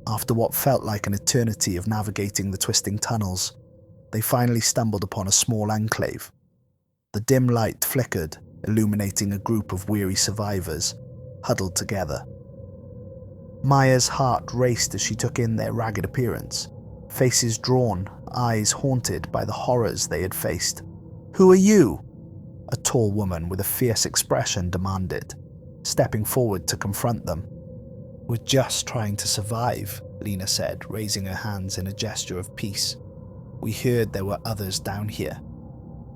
After what felt like an eternity of navigating the twisting tunnels, they finally stumbled upon a small enclave. The dim light flickered, illuminating a group of weary survivors, huddled together. Maya's heart raced as she took in their ragged appearance, faces drawn, eyes haunted by the horrors they had faced. "Who are you?" a tall woman with a fierce expression demanded, stepping forward to confront them. "We're just trying to survive," Lena said, raising her hands in a gesture of peace. "We heard there were others down here."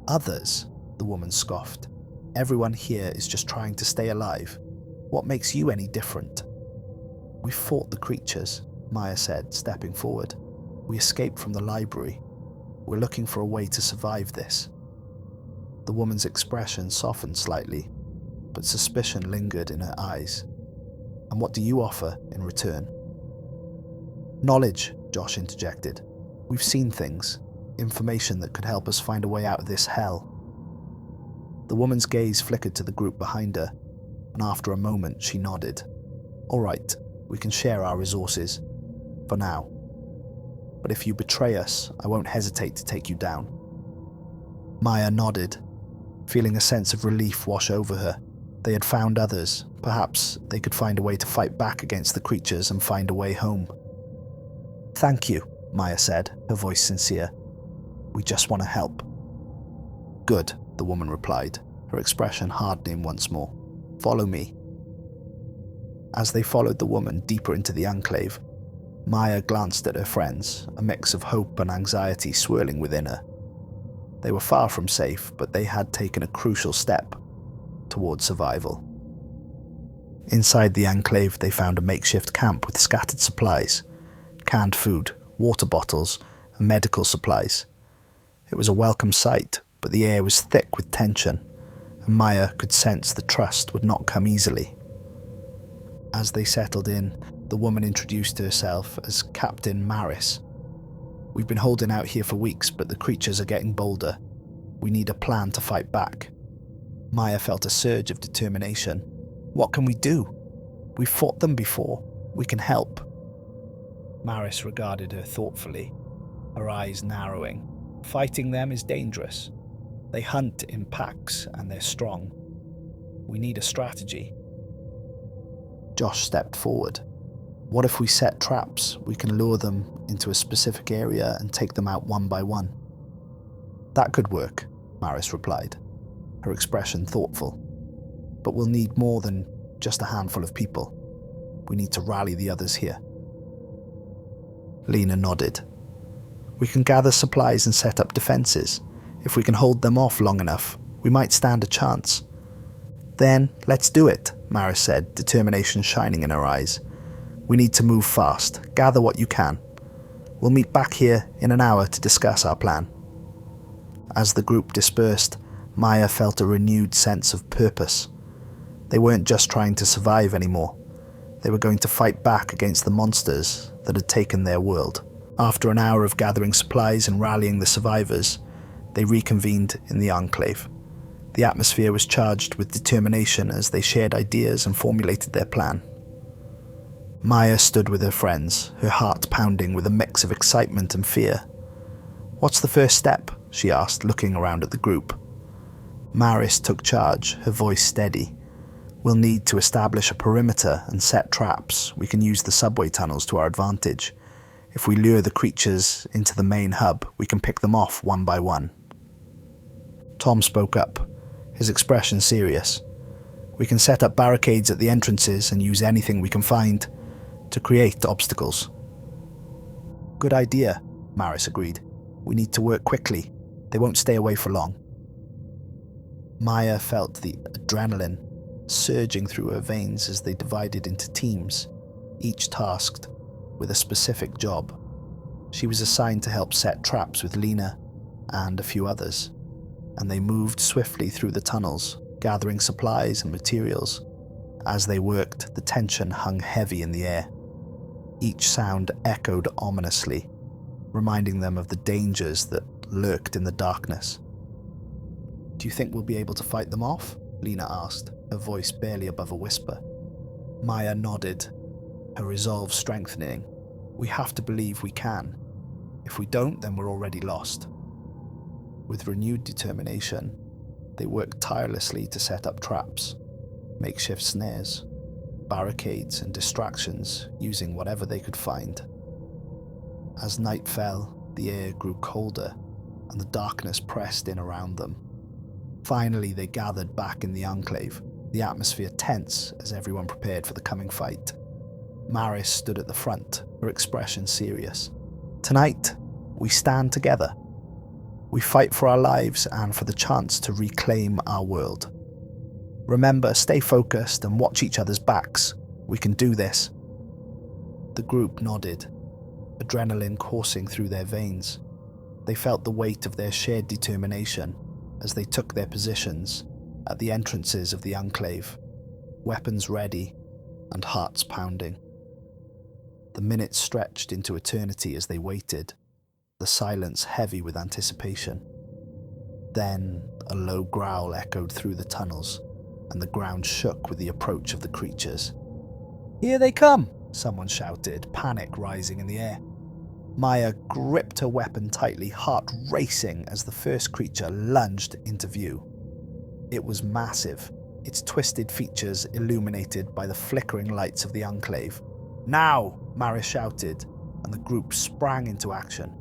"Others?" the woman scoffed. "Everyone here is just trying to stay alive. What makes you any different?" "We fought the creatures," Maya said, stepping forward. "We escaped from the library. We're looking for a way to survive this." The woman's expression softened slightly, but suspicion lingered in her eyes. "And what do you offer in return?" "Knowledge," Josh interjected. "We've seen things, information that could help us find a way out of this hell." The woman's gaze flickered to the group behind her, and after a moment she nodded. "All right, we can share our resources. For now. But if you betray us, I won't hesitate to take you down." Maya nodded, feeling a sense of relief wash over her. They had found others. Perhaps they could find a way to fight back against the creatures and find a way home. "Thank you," Maya said, her voice sincere. "We just want to help." "Good," the woman replied, her expression hardening once more. "Follow me." As they followed the woman deeper into the enclave, Maya glanced at her friends, a mix of hope and anxiety swirling within her. They were far from safe, but they had taken a crucial step towards survival. Inside the enclave, they found a makeshift camp with scattered supplies, canned food, water bottles, and medical supplies. It was a welcome sight, but the air was thick with tension, and Maya could sense the trust would not come easily. As they settled in, the woman introduced herself as Captain Maris. "We've been holding out here for weeks, but the creatures are getting bolder. We need a plan to fight back." Maya felt a surge of determination. "What can we do? We've fought them before. We can help." Maris regarded her thoughtfully, her eyes narrowing. "Fighting them is dangerous. They hunt in packs and they're strong. We need a strategy." Josh stepped forward. "What if we set traps? We can lure them into a specific area and take them out one by one." "That could work," Maris replied, her expression thoughtful. "But we'll need more than just a handful of people. We need to rally the others here." Lena nodded. "We can gather supplies and set up defenses. If we can hold them off long enough, we might stand a chance." "Then, let's do it," Maris said, determination shining in her eyes. "We need to move fast. Gather what you can. We'll meet back here in an hour to discuss our plan." As the group dispersed, Maya felt a renewed sense of purpose. They weren't just trying to survive anymore. They were going to fight back against the monsters that had taken their world. After an hour of gathering supplies and rallying the survivors, they reconvened in the enclave. The atmosphere was charged with determination as they shared ideas and formulated their plan. Maya stood with her friends, her heart pounding with a mix of excitement and fear. "What's the first step?" she asked, looking around at the group. Maris took charge, her voice steady. "We'll need to establish a perimeter and set traps. We can use the subway tunnels to our advantage. If we lure the creatures into the main hub, we can pick them off one by one." Tom spoke up, his expression serious. "We can set up barricades at the entrances and use anything we can find to create obstacles." "Good idea," Maris agreed. "We need to work quickly. They won't stay away for long." Maya felt the adrenaline surging through her veins as they divided into teams, each tasked with a specific job. She was assigned to help set traps with Lena and a few others, and they moved swiftly through the tunnels, gathering supplies and materials. As they worked, the tension hung heavy in the air. Each sound echoed ominously, reminding them of the dangers that lurked in the darkness. "Do you think we'll be able to fight them off?" Lena asked, her voice barely above a whisper. Maya nodded, her resolve strengthening. "We have to believe we can. If we don't, then we're already lost." With renewed determination, they worked tirelessly to set up traps, makeshift snares, barricades and distractions, using whatever they could find. As night fell, the air grew colder, and the darkness pressed in around them. Finally, they gathered back in the enclave, the atmosphere tense as everyone prepared for the coming fight. Maris stood at the front, her expression serious. "Tonight, we stand together. We fight for our lives and for the chance to reclaim our world. Remember, stay focused and watch each other's backs. We can do this." The group nodded, adrenaline coursing through their veins. They felt the weight of their shared determination as they took their positions at the entrances of the enclave, weapons ready and hearts pounding. The minutes stretched into eternity as they waited, the silence heavy with anticipation. Then a low growl echoed through the tunnels, and the ground shook with the approach of the creatures. "Here they come!" someone shouted, panic rising in the air. Maya gripped her weapon tightly, heart racing as the first creature lunged into view. It was massive, its twisted features illuminated by the flickering lights of the enclave. "Now!" Maris shouted, and the group sprang into action.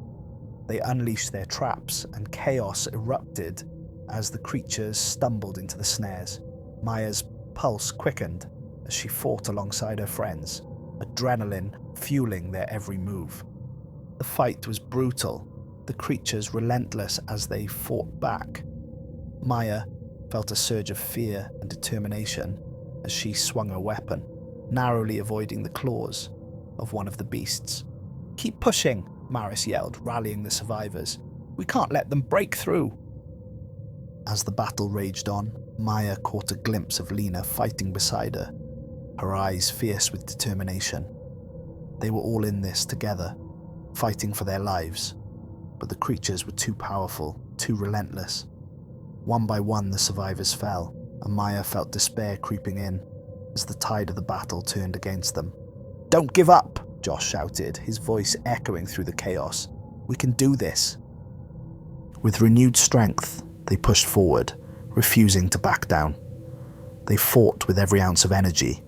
They unleashed their traps, and chaos erupted as the creatures stumbled into the snares. Maya's pulse quickened as she fought alongside her friends, adrenaline fueling their every move. The fight was brutal, the creatures relentless as they fought back. Maya felt a surge of fear and determination as she swung her weapon, narrowly avoiding the claws of one of the beasts. "Keep pushing," Maris yelled, rallying the survivors. "We can't let them break through." As the battle raged on, Maya caught a glimpse of Lena fighting beside her, her eyes fierce with determination. They were all in this together, fighting for their lives, but the creatures were too powerful, too relentless. One by one the survivors fell, and Maya felt despair creeping in as the tide of the battle turned against them. "Don't give up!" Josh shouted, his voice echoing through the chaos. "We can do this." With renewed strength, they pushed forward, refusing to back down. They fought with every ounce of energy,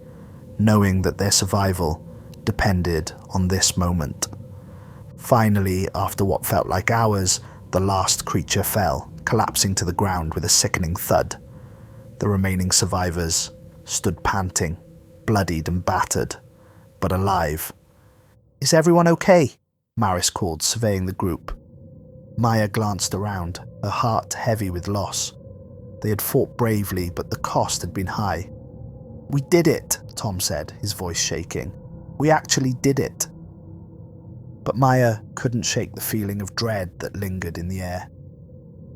knowing that their survival depended on this moment. Finally, after what felt like hours, the last creature fell, collapsing to the ground with a sickening thud. The remaining survivors stood panting, bloodied and battered, but alive. "Is everyone okay?" Maris called, surveying the group. Maya glanced around, her heart heavy with loss. They had fought bravely, but the cost had been high. "We did it," Tom said, his voice shaking. "We actually did it." But Maya couldn't shake the feeling of dread that lingered in the air.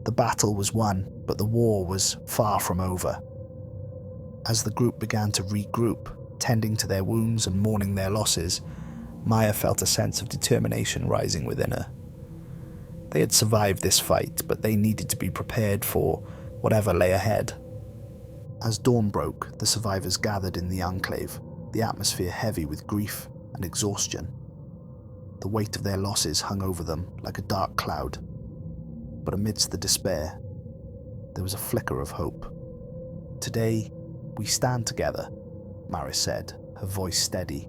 The battle was won, but the war was far from over. As the group began to regroup, tending to their wounds and mourning their losses, Maya felt a sense of determination rising within her. They had survived this fight, but they needed to be prepared for whatever lay ahead. As dawn broke, the survivors gathered in the enclave, the atmosphere heavy with grief and exhaustion. The weight of their losses hung over them like a dark cloud. But amidst the despair, there was a flicker of hope. "Today, we stand together," Maris said, her voice steady.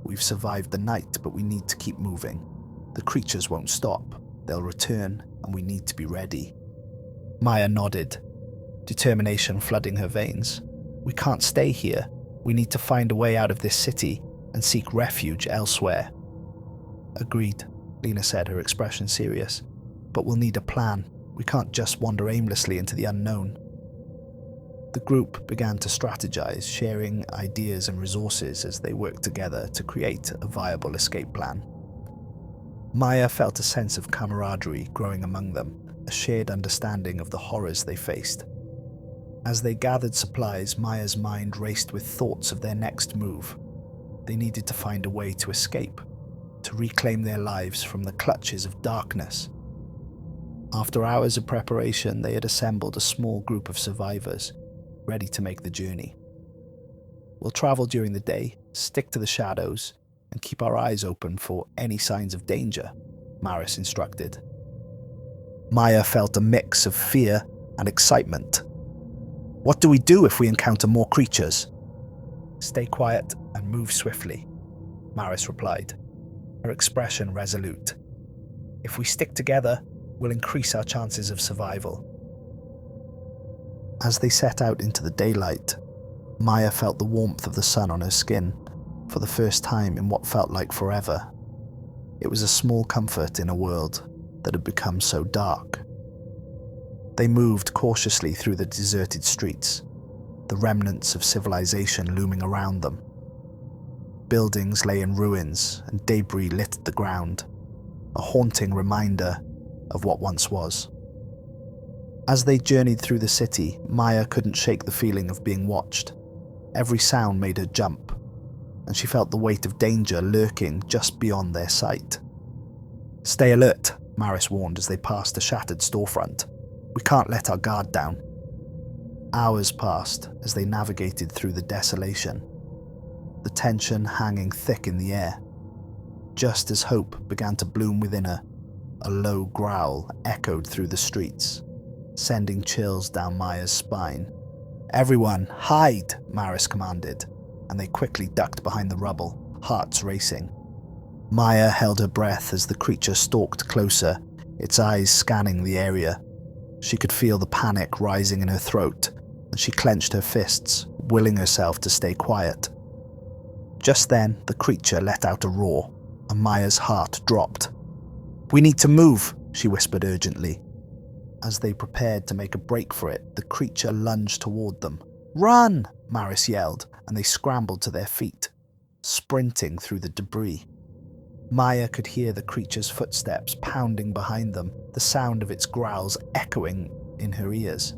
"We've survived the night, but we need to keep moving. The creatures won't stop. They'll return, and we need to be ready." Maya nodded, determination flooding her veins. "We can't stay here. We need to find a way out of this city and seek refuge elsewhere." "Agreed," Lena said, her expression serious. "But we'll need a plan. We can't just wander aimlessly into the unknown." The group began to strategize, sharing ideas and resources as they worked together to create a viable escape plan. Maya felt a sense of camaraderie growing among them, a shared understanding of the horrors they faced. As they gathered supplies, Maya's mind raced with thoughts of their next move. They needed to find a way to escape, to reclaim their lives from the clutches of darkness. After hours of preparation, they had assembled a small group of survivors, ready to make the journey. "We'll travel during the day, stick to the shadows, and keep our eyes open for any signs of danger," Maris instructed. Maya felt a mix of fear and excitement. "What do we do if we encounter more creatures?" "Stay quiet and move swiftly," Maris replied, her expression resolute. "If we stick together, we'll increase our chances of survival." As they set out into the daylight, Maya felt the warmth of the sun on her skin, for the first time in what felt like forever. It was a small comfort in a world that had become so dark. They moved cautiously through the deserted streets, the remnants of civilization looming around them. Buildings lay in ruins and debris littered the ground, a haunting reminder of what once was. As they journeyed through the city, Maya couldn't shake the feeling of being watched. Every sound made her jump, and she felt the weight of danger lurking just beyond their sight. "Stay alert," Maris warned as they passed a shattered storefront. "We can't let our guard down." Hours passed as they navigated through the desolation, the tension hanging thick in the air. Just as hope began to bloom within her, a low growl echoed through the streets, sending chills down Maya's spine. "Everyone, hide!" Maris commanded, and they quickly ducked behind the rubble, hearts racing. Maya held her breath as the creature stalked closer, its eyes scanning the area. She could feel the panic rising in her throat, and she clenched her fists, willing herself to stay quiet. Just then, the creature let out a roar, and Maya's heart dropped. "We need to move," she whispered urgently. As they prepared to make a break for it, the creature lunged toward them. "Run!" Maris yelled, and they scrambled to their feet, sprinting through the debris. Maya could hear the creature's footsteps pounding behind them, the sound of its growls echoing in her ears.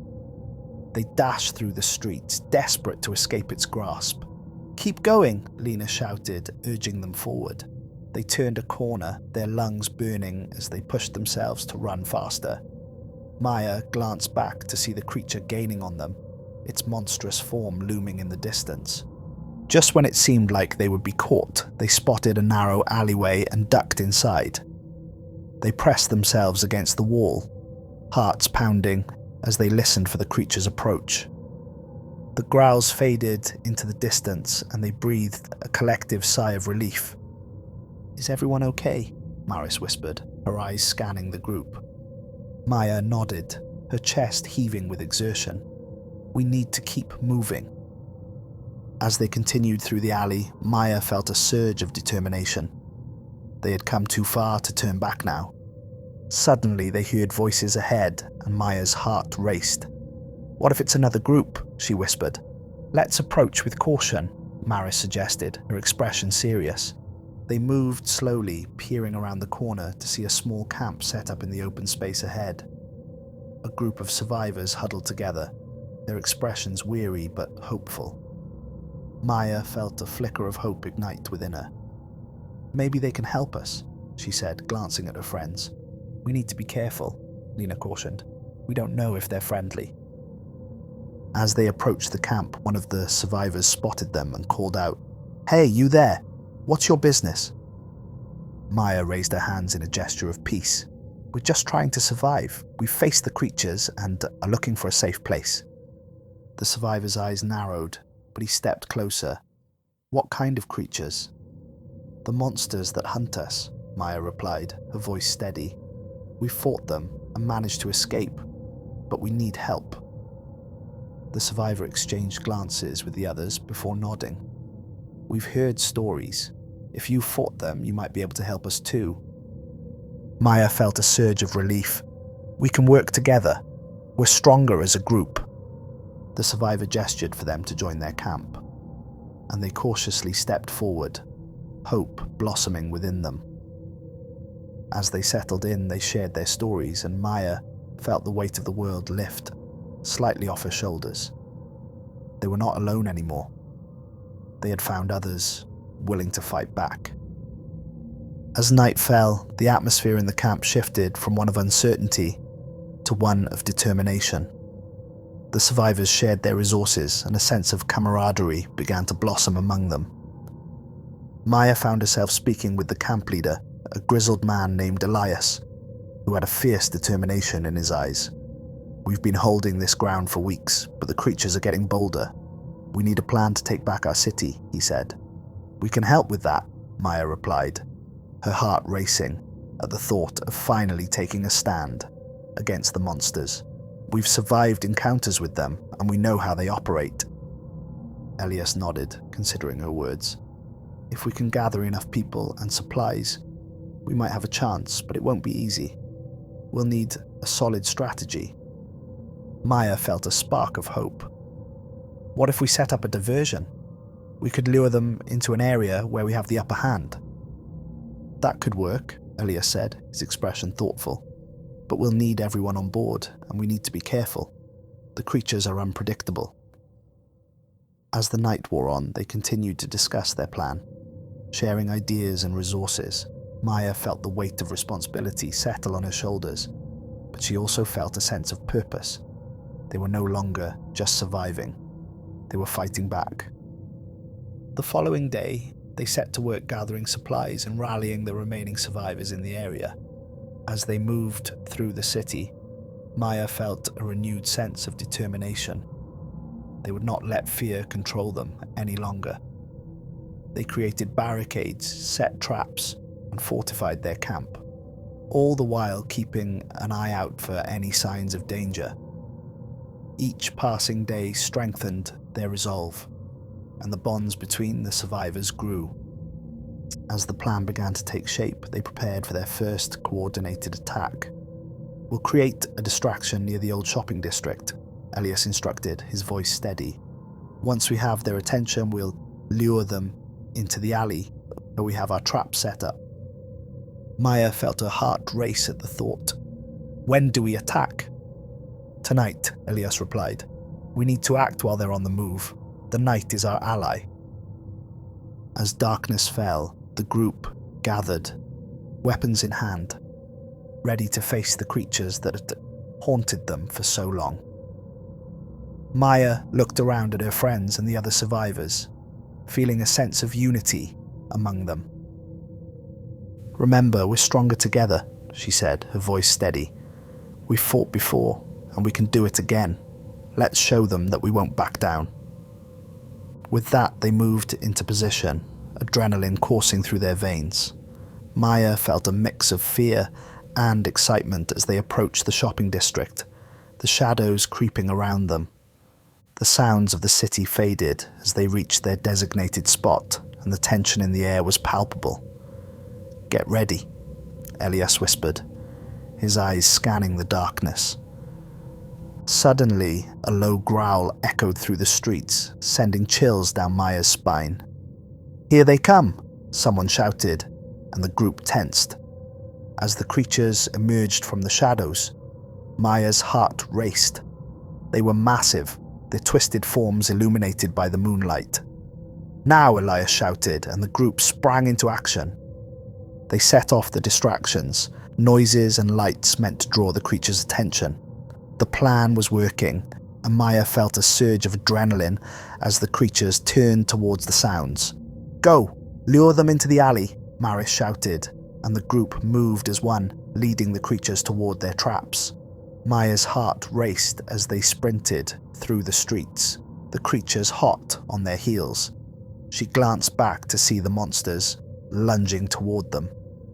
They dashed through the streets, desperate to escape its grasp. "Keep going," Lena shouted, urging them forward. They turned a corner, their lungs burning as they pushed themselves to run faster. Maya glanced back to see the creature gaining on them, its monstrous form looming in the distance. Just when it seemed like they would be caught, they spotted a narrow alleyway and ducked inside. They pressed themselves against the wall, hearts pounding as they listened for the creature's approach. The growls faded into the distance and they breathed a collective sigh of relief. "Is everyone okay?" Maris whispered, her eyes scanning the group. Maya nodded, her chest heaving with exertion. "We need to keep moving." As they continued through the alley, Maya felt a surge of determination. They had come too far to turn back now. Suddenly, they heard voices ahead, and Maya's heart raced. "What if it's another group?" she whispered. "Let's approach with caution," Maris suggested, her expression serious. They moved slowly, peering around the corner to see a small camp set up in the open space ahead. A group of survivors huddled together, their expressions weary but hopeful. Maya felt a flicker of hope ignite within her. "Maybe they can help us," she said, glancing at her friends. "We need to be careful," Lena cautioned. "We don't know if they're friendly." As they approached the camp, one of the survivors spotted them and called out, "Hey, you there! What's your business?" Maya raised her hands in a gesture of peace. "We're just trying to survive. We've faced the creatures and are looking for a safe place." The survivor's eyes narrowed, but he stepped closer. "What kind of creatures?" "The monsters that hunt us," Maya replied, her voice steady. "We fought them and managed to escape, but we need help." The survivor exchanged glances with the others before nodding. "We've heard stories. If you fought them, you might be able to help us too." Maya felt a surge of relief. "We can work together. We're stronger as a group." The survivor gestured for them to join their camp, and they cautiously stepped forward, hope blossoming within them. As they settled in, they shared their stories, and Maya felt the weight of the world lift slightly off her shoulders. They were not alone anymore. They had found others willing to fight back. As night fell, the atmosphere in the camp shifted from one of uncertainty to one of determination. The survivors shared their resources, and a sense of camaraderie began to blossom among them. Maya found herself speaking with the camp leader, a grizzled man named Elias, who had a fierce determination in his eyes. "We've been holding this ground for weeks, but the creatures are getting bolder. We need a plan to take back our city," he said. "We can help with that," Maya replied, her heart racing at the thought of finally taking a stand against the monsters. "We've survived encounters with them, and we know how they operate." Elias nodded, considering her words. "If we can gather enough people and supplies, we might have a chance, but it won't be easy. We'll need a solid strategy." Maya felt a spark of hope. "What if we set up a diversion? We could lure them into an area where we have the upper hand." "That could work," Elias said, his expression thoughtful. "But we'll need everyone on board, and we need to be careful. The creatures are unpredictable." As the night wore on, they continued to discuss their plan, sharing ideas and resources. Maya felt the weight of responsibility settle on her shoulders, but she also felt a sense of purpose. They were no longer just surviving. They were fighting back. The following day, they set to work gathering supplies and rallying the remaining survivors in the area. As they moved through the city, Maya felt a renewed sense of determination. They would not let fear control them any longer. They created barricades, set traps, and fortified their camp, all the while keeping an eye out for any signs of danger. Each passing day strengthened their resolve, and the bonds between the survivors grew. As the plan began to take shape, they prepared for their first coordinated attack. "We'll create a distraction near the old shopping district," Elias instructed, his voice steady. "Once we have their attention, we'll lure them into the alley where we have our traps set up." Maya felt her heart race at the thought. "When do we attack?" "Tonight," Elias replied. "We need to act while they're on the move. The night is our ally." As darkness fell, the group gathered, weapons in hand, ready to face the creatures that had haunted them for so long. Maya looked around at her friends and the other survivors, feeling a sense of unity among them. "Remember, we're stronger together," she said, her voice steady. "We fought before, and we can do it again. Let's show them that we won't back down." With that, they moved into position, adrenaline coursing through their veins. Maya felt a mix of fear and excitement as they approached the shopping district, the shadows creeping around them. The sounds of the city faded as they reached their designated spot, and the tension in the air was palpable. "Get ready," Elias whispered, his eyes scanning the darkness. Suddenly, a low growl echoed through the streets, sending chills down Maya's spine. "Here they come!" someone shouted, and the group tensed. As the creatures emerged from the shadows, Maya's heart raced. They were massive, their twisted forms illuminated by the moonlight. "Now!" Elias shouted, and the group sprang into action. They set off the distractions, noises and lights meant to draw the creatures' attention. The plan was working, and Maya felt a surge of adrenaline as the creatures turned towards the sounds. "Go! Lure them into the alley," Maris shouted, and the group moved as one, leading the creatures toward their traps. Maya's heart raced as they sprinted through the streets, the creatures hot on their heels. She glanced back to see the monsters lunging toward them,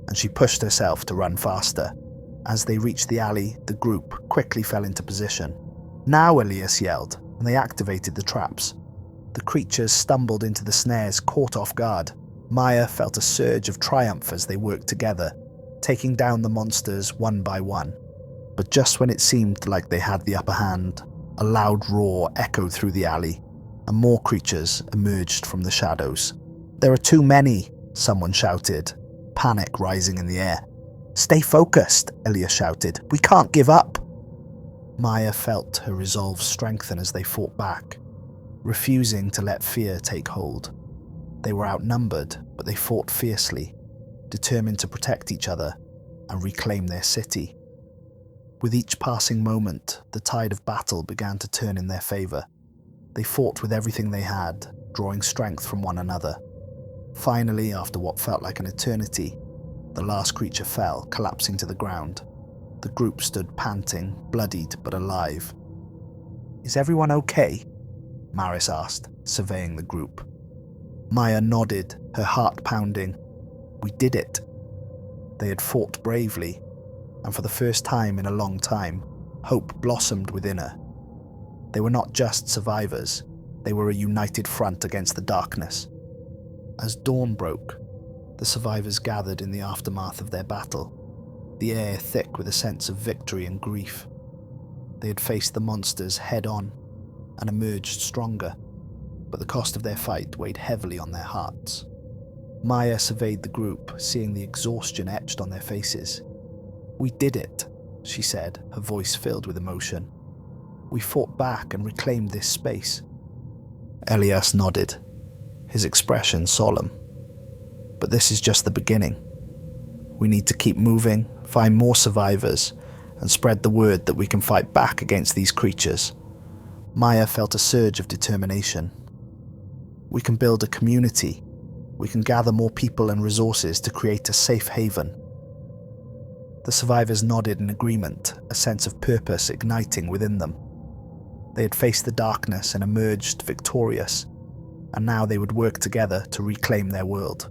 and she pushed herself to run faster. As they reached the alley, the group quickly fell into position. "Now!" Elias yelled, and they activated the traps. The creatures stumbled into the snares, caught off guard. Maya felt a surge of triumph as they worked together, taking down the monsters one by one. But just when it seemed like they had the upper hand, a loud roar echoed through the alley, and more creatures emerged from the shadows. "There are too many," someone shouted, panic rising in the air. "Stay focused," Elias shouted. "We can't give up." Maya felt her resolve strengthen as they fought back, refusing to let fear take hold. They were outnumbered, but they fought fiercely, determined to protect each other and reclaim their city. With each passing moment, the tide of battle began to turn in their favor. They fought with everything they had, drawing strength from one another. Finally, after what felt like an eternity, the last creature fell, collapsing to the ground. The group stood panting, bloodied but alive. "Is everyone okay?" Maris asked, surveying the group. Maya nodded, her heart pounding. "We did it." They had fought bravely, and for the first time in a long time, hope blossomed within her. They were not just survivors, they were a united front against the darkness. As dawn broke, the survivors gathered in the aftermath of their battle, the air thick with a sense of victory and grief. They had faced the monsters head-on and emerged stronger, but the cost of their fight weighed heavily on their hearts. Maya surveyed the group, seeing the exhaustion etched on their faces. "We did it," she said, her voice filled with emotion. "We fought back and reclaimed this space." Elias nodded, his expression solemn. "But this is just the beginning. We need to keep moving, find more survivors, and spread the word that we can fight back against these creatures." Maya felt a surge of determination. "We can build a community. We can gather more people and resources to create a safe haven." The survivors nodded in agreement, a sense of purpose igniting within them. They had faced the darkness and emerged victorious, and now they would work together to reclaim their world.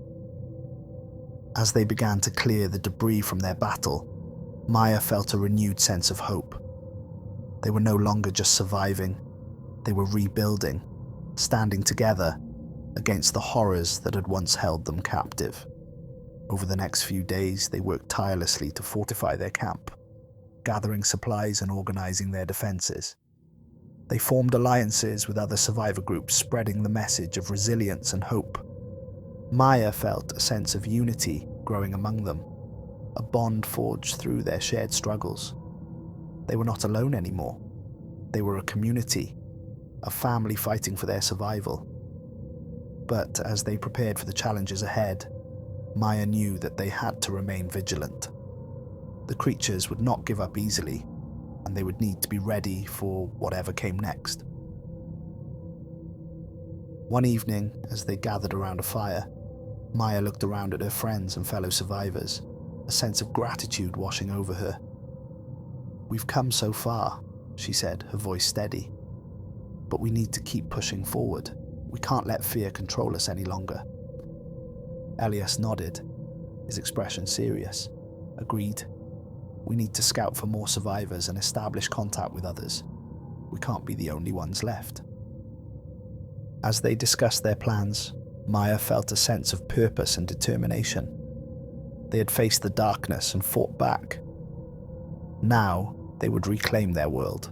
As they began to clear the debris from their battle, Maya felt a renewed sense of hope. They were no longer just surviving, they were rebuilding, standing together against the horrors that had once held them captive. Over the next few days, they worked tirelessly to fortify their camp, gathering supplies and organizing their defenses. They formed alliances with other survivor groups, spreading the message of resilience and hope. Maya felt a sense of unity growing among them, a bond forged through their shared struggles. They were not alone anymore. They were a community, a family fighting for their survival. But as they prepared for the challenges ahead, Maya knew that they had to remain vigilant. The creatures would not give up easily, and they would need to be ready for whatever came next. One evening, as they gathered around a fire, Maya looked around at her friends and fellow survivors, a sense of gratitude washing over her. "We've come so far," she said, her voice steady. "But we need to keep pushing forward. We can't let fear control us any longer." Elias nodded, his expression serious. "Agreed. We need to scout for more survivors and establish contact with others. We can't be the only ones left." As they discussed their plans, Maya felt a sense of purpose and determination. They had faced the darkness and fought back. Now they would reclaim their world.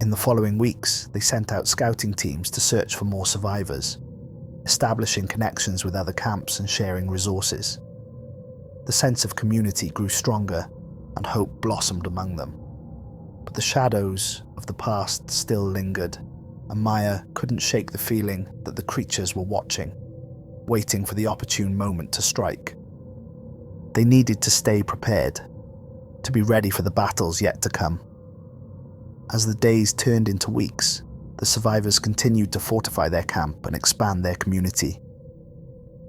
In the following weeks, they sent out scouting teams to search for more survivors, establishing connections with other camps and sharing resources. The sense of community grew stronger, and hope blossomed among them. But the shadows of the past still lingered, and Maya couldn't shake the feeling that the creatures were watching, waiting for the opportune moment to strike. They needed to stay prepared, to be ready for the battles yet to come. As the days turned into weeks, the survivors continued to fortify their camp and expand their community.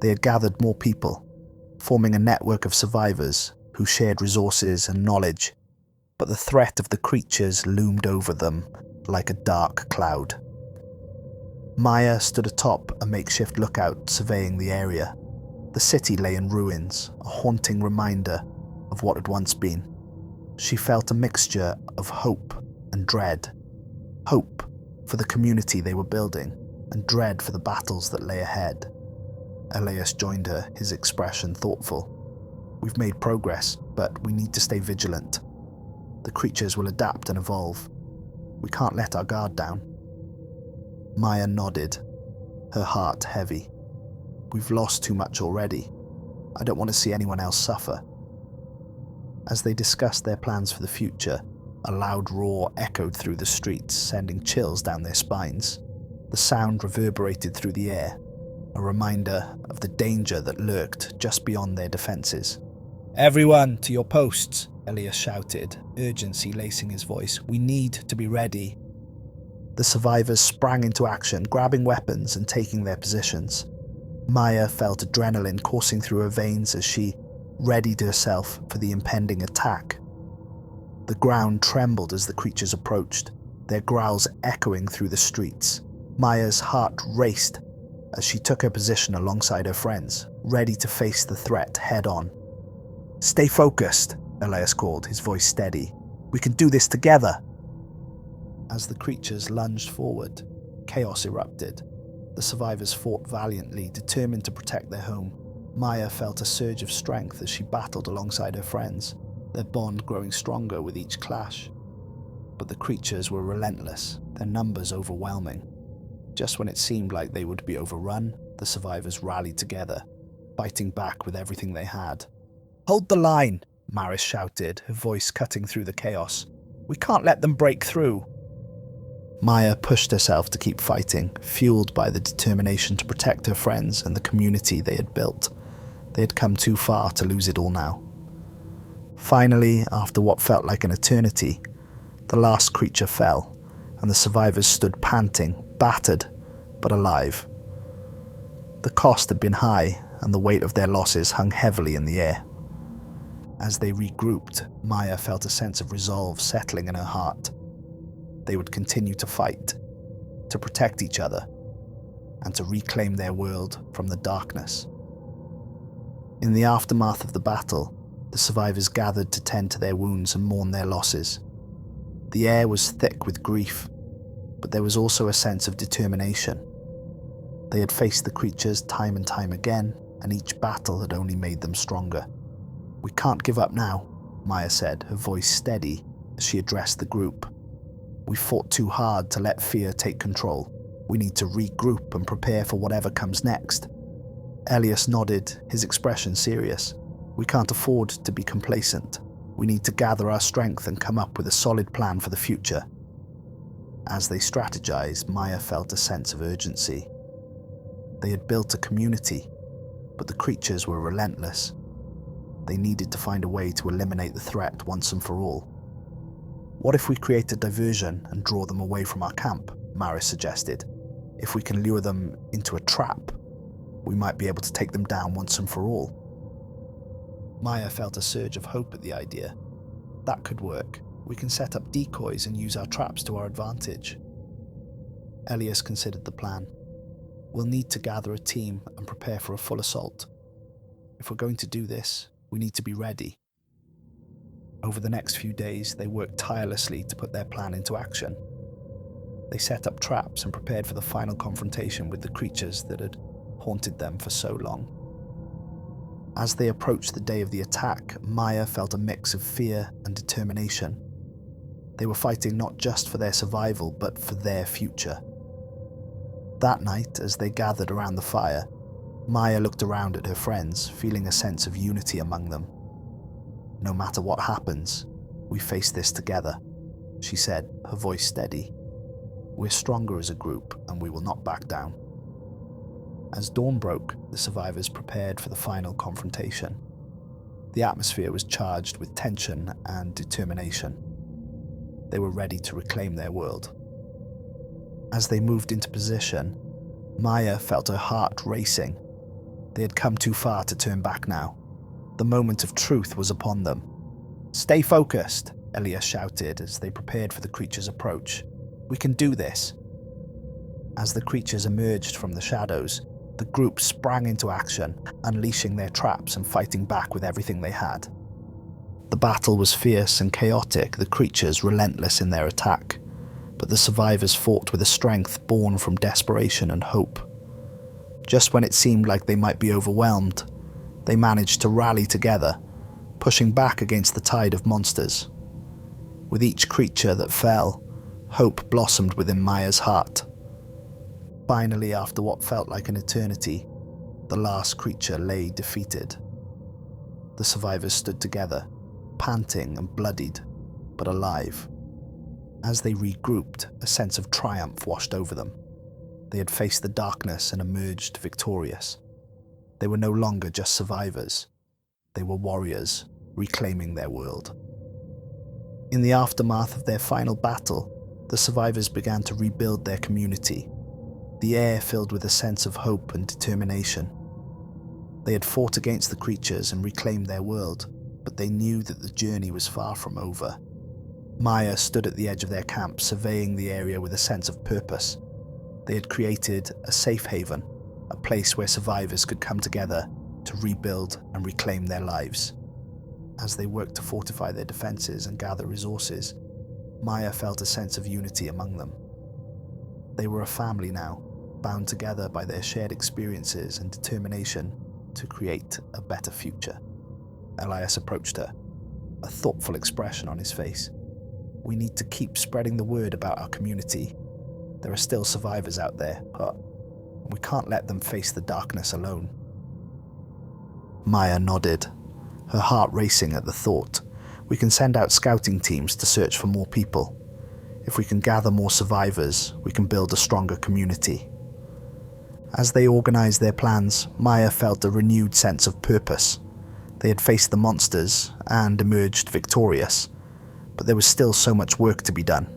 They had gathered more people, forming a network of survivors who shared resources and knowledge, but the threat of the creatures loomed over them like a dark cloud. Maya stood atop a makeshift lookout surveying the area. The city lay in ruins, a haunting reminder of what had once been. She felt a mixture of hope and dread. Hope for the community they were building, and dread for the battles that lay ahead. Elias joined her, his expression thoughtful. We've made progress, but we need to stay vigilant. The creatures will adapt and evolve. We can't let our guard down. Maya nodded, her heart heavy. We've lost too much already. I don't want to see anyone else suffer. As they discussed their plans for the future, a loud roar echoed through the streets, sending chills down their spines. The sound reverberated through the air, a reminder of the danger that lurked just beyond their defenses.
"Everyone, to your posts," Elias shouted, urgency lacing his voice. "We need to be ready."
The survivors sprang into action, grabbing weapons and taking their positions. Maya felt adrenaline coursing through her veins as she readied herself for the impending attack. The ground trembled as the creatures approached, their growls echoing through the streets. Maya's heart raced as she took her position alongside her friends, ready to face the threat head-on. "Stay focused," Elias called, his voice steady. "We can do this together." As the creatures lunged forward, chaos erupted. The survivors fought valiantly, determined to protect their home. Maya felt a surge of strength as she battled alongside her friends, their bond growing stronger with each clash. But the creatures were relentless, their numbers overwhelming. Just when it seemed like they would be overrun, the survivors rallied together, fighting back with everything they had. "Hold the line," Maris shouted, her voice cutting through the chaos. "We can't let them break through." Maya pushed herself to keep fighting, fueled by the determination to protect her friends and the community they had built. They had come too far to lose it all now. Finally, after what felt like an eternity, the last creature fell, and the survivors stood panting, battered, but alive. The cost had been high, and the weight of their losses hung heavily in the air. As they regrouped, Maya felt a sense of resolve settling in her heart. They would continue to fight, to protect each other, and to reclaim their world from the darkness. In the aftermath of the battle, the survivors gathered to tend to their wounds and mourn their losses. The air was thick with grief, but there was also a sense of determination. They had faced the creatures time and time again, and each battle had only made them stronger. "We can't give up now," Maya said, her voice steady as she addressed the group. "We fought too hard to let fear take control. We need to regroup and prepare for whatever comes next." Elias nodded, his expression serious. "We can't afford to be complacent. We need to gather our strength and come up with a solid plan for the future." As they strategized, Maya felt a sense of urgency. They had built a community, but the creatures were relentless. They needed to find a way to eliminate the threat once and for all. "What if we create a diversion and draw them away from our camp?" Maris suggested. "If we can lure them into a trap, we might be able to take them down once and for all." Maya felt a surge of hope at the idea. "That could work. We can set up decoys and use our traps to our advantage." Elias considered the plan. "We'll need to gather a team and prepare for a full assault. If we're going to do this, we need to be ready." Over the next few days, they worked tirelessly to put their plan into action. They set up traps and prepared for the final confrontation with the creatures that had haunted them for so long. As they approached the day of the attack, Maya felt a mix of fear and determination. They were fighting not just for their survival, but for their future. That night, as they gathered around the fire, Maya looked around at her friends, feeling a sense of unity among them. "No matter what happens, we face this together," she said, her voice steady. "We're stronger as a group, and we will not back down." As dawn broke, the survivors prepared for the final confrontation. The atmosphere was charged with tension and determination. They were ready to reclaim their world. As they moved into position, Maya felt her heart racing. They had come too far to turn back now. The moment of truth was upon them. "Stay focused," Elias shouted as they prepared for the creature's approach. "We can do this." As the creatures emerged from the shadows, the group sprang into action, unleashing their traps and fighting back with everything they had. The battle was fierce and chaotic, the creatures relentless in their attack, but the survivors fought with a strength born from desperation and hope. Just when it seemed like they might be overwhelmed, they managed to rally together, pushing back against the tide of monsters. With each creature that fell, hope blossomed within Maya's heart. Finally, after what felt like an eternity, the last creature lay defeated. The survivors stood together, panting and bloodied, but alive. As they regrouped, a sense of triumph washed over them. They had faced the darkness and emerged victorious. They were no longer just survivors. They were warriors, reclaiming their world. In the aftermath of their final battle, the survivors began to rebuild their community, the air filled with a sense of hope and determination. They had fought against the creatures and reclaimed their world, but they knew that the journey was far from over. Maya stood at the edge of their camp, surveying the area with a sense of purpose. They had created a safe haven, a place where survivors could come together to rebuild and reclaim their lives. As they worked to fortify their defenses and gather resources, Maya felt a sense of unity among them. They were a family now, bound together by their shared experiences and determination to create a better future. Elias approached her, a thoughtful expression on his face. "We need to keep spreading the word about our community. There are still survivors out there, but we can't let them face the darkness alone." Maya nodded, her heart racing at the thought. "We can send out scouting teams to search for more people. If we can gather more survivors, we can build a stronger community." As they organized their plans, Maya felt a renewed sense of purpose. They had faced the monsters and emerged victorious, but there was still so much work to be done.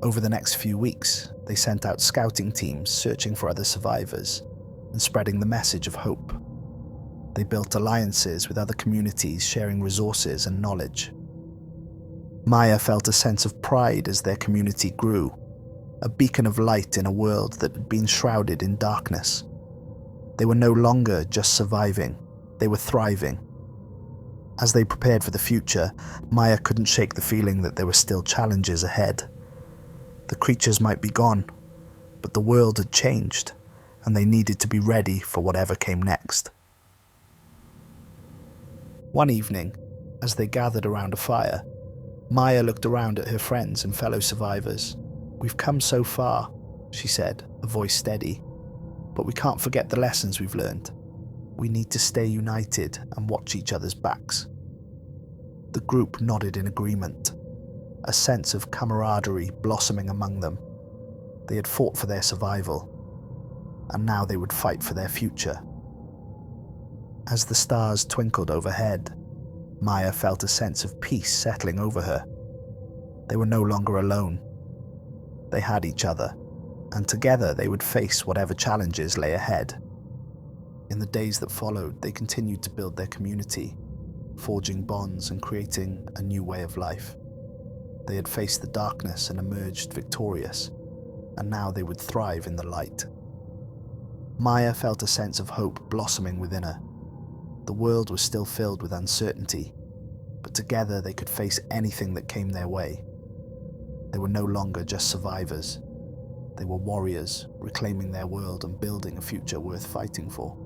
Over the next few weeks, they sent out scouting teams searching for other survivors and spreading the message of hope. They built alliances with other communities, sharing resources and knowledge. Maya felt a sense of pride as their community grew, a beacon of light in a world that had been shrouded in darkness. They were no longer just surviving, they were thriving. As they prepared for the future, Maya couldn't shake the feeling that there were still challenges ahead. The creatures might be gone, but the world had changed, and they needed to be ready for whatever came next. One evening, as they gathered around a fire, Maya looked around at her friends and fellow survivors. "We've come so far," she said, a voice steady, "but we can't forget the lessons we've learned. We need to stay united and watch each other's backs." The group nodded in agreement, a sense of camaraderie blossoming among them. They had fought for their survival, and now they would fight for their future. As the stars twinkled overhead, Maya felt a sense of peace settling over her. They were no longer alone. They had each other, and together they would face whatever challenges lay ahead. In the days that followed, they continued to build their community, forging bonds and creating a new way of life. They had faced the darkness and emerged victorious, and now they would thrive in the light. Maya felt a sense of hope blossoming within her. The world was still filled with uncertainty, but together they could face anything that came their way. They were no longer just survivors. They were warriors, reclaiming their world and building a future worth fighting for.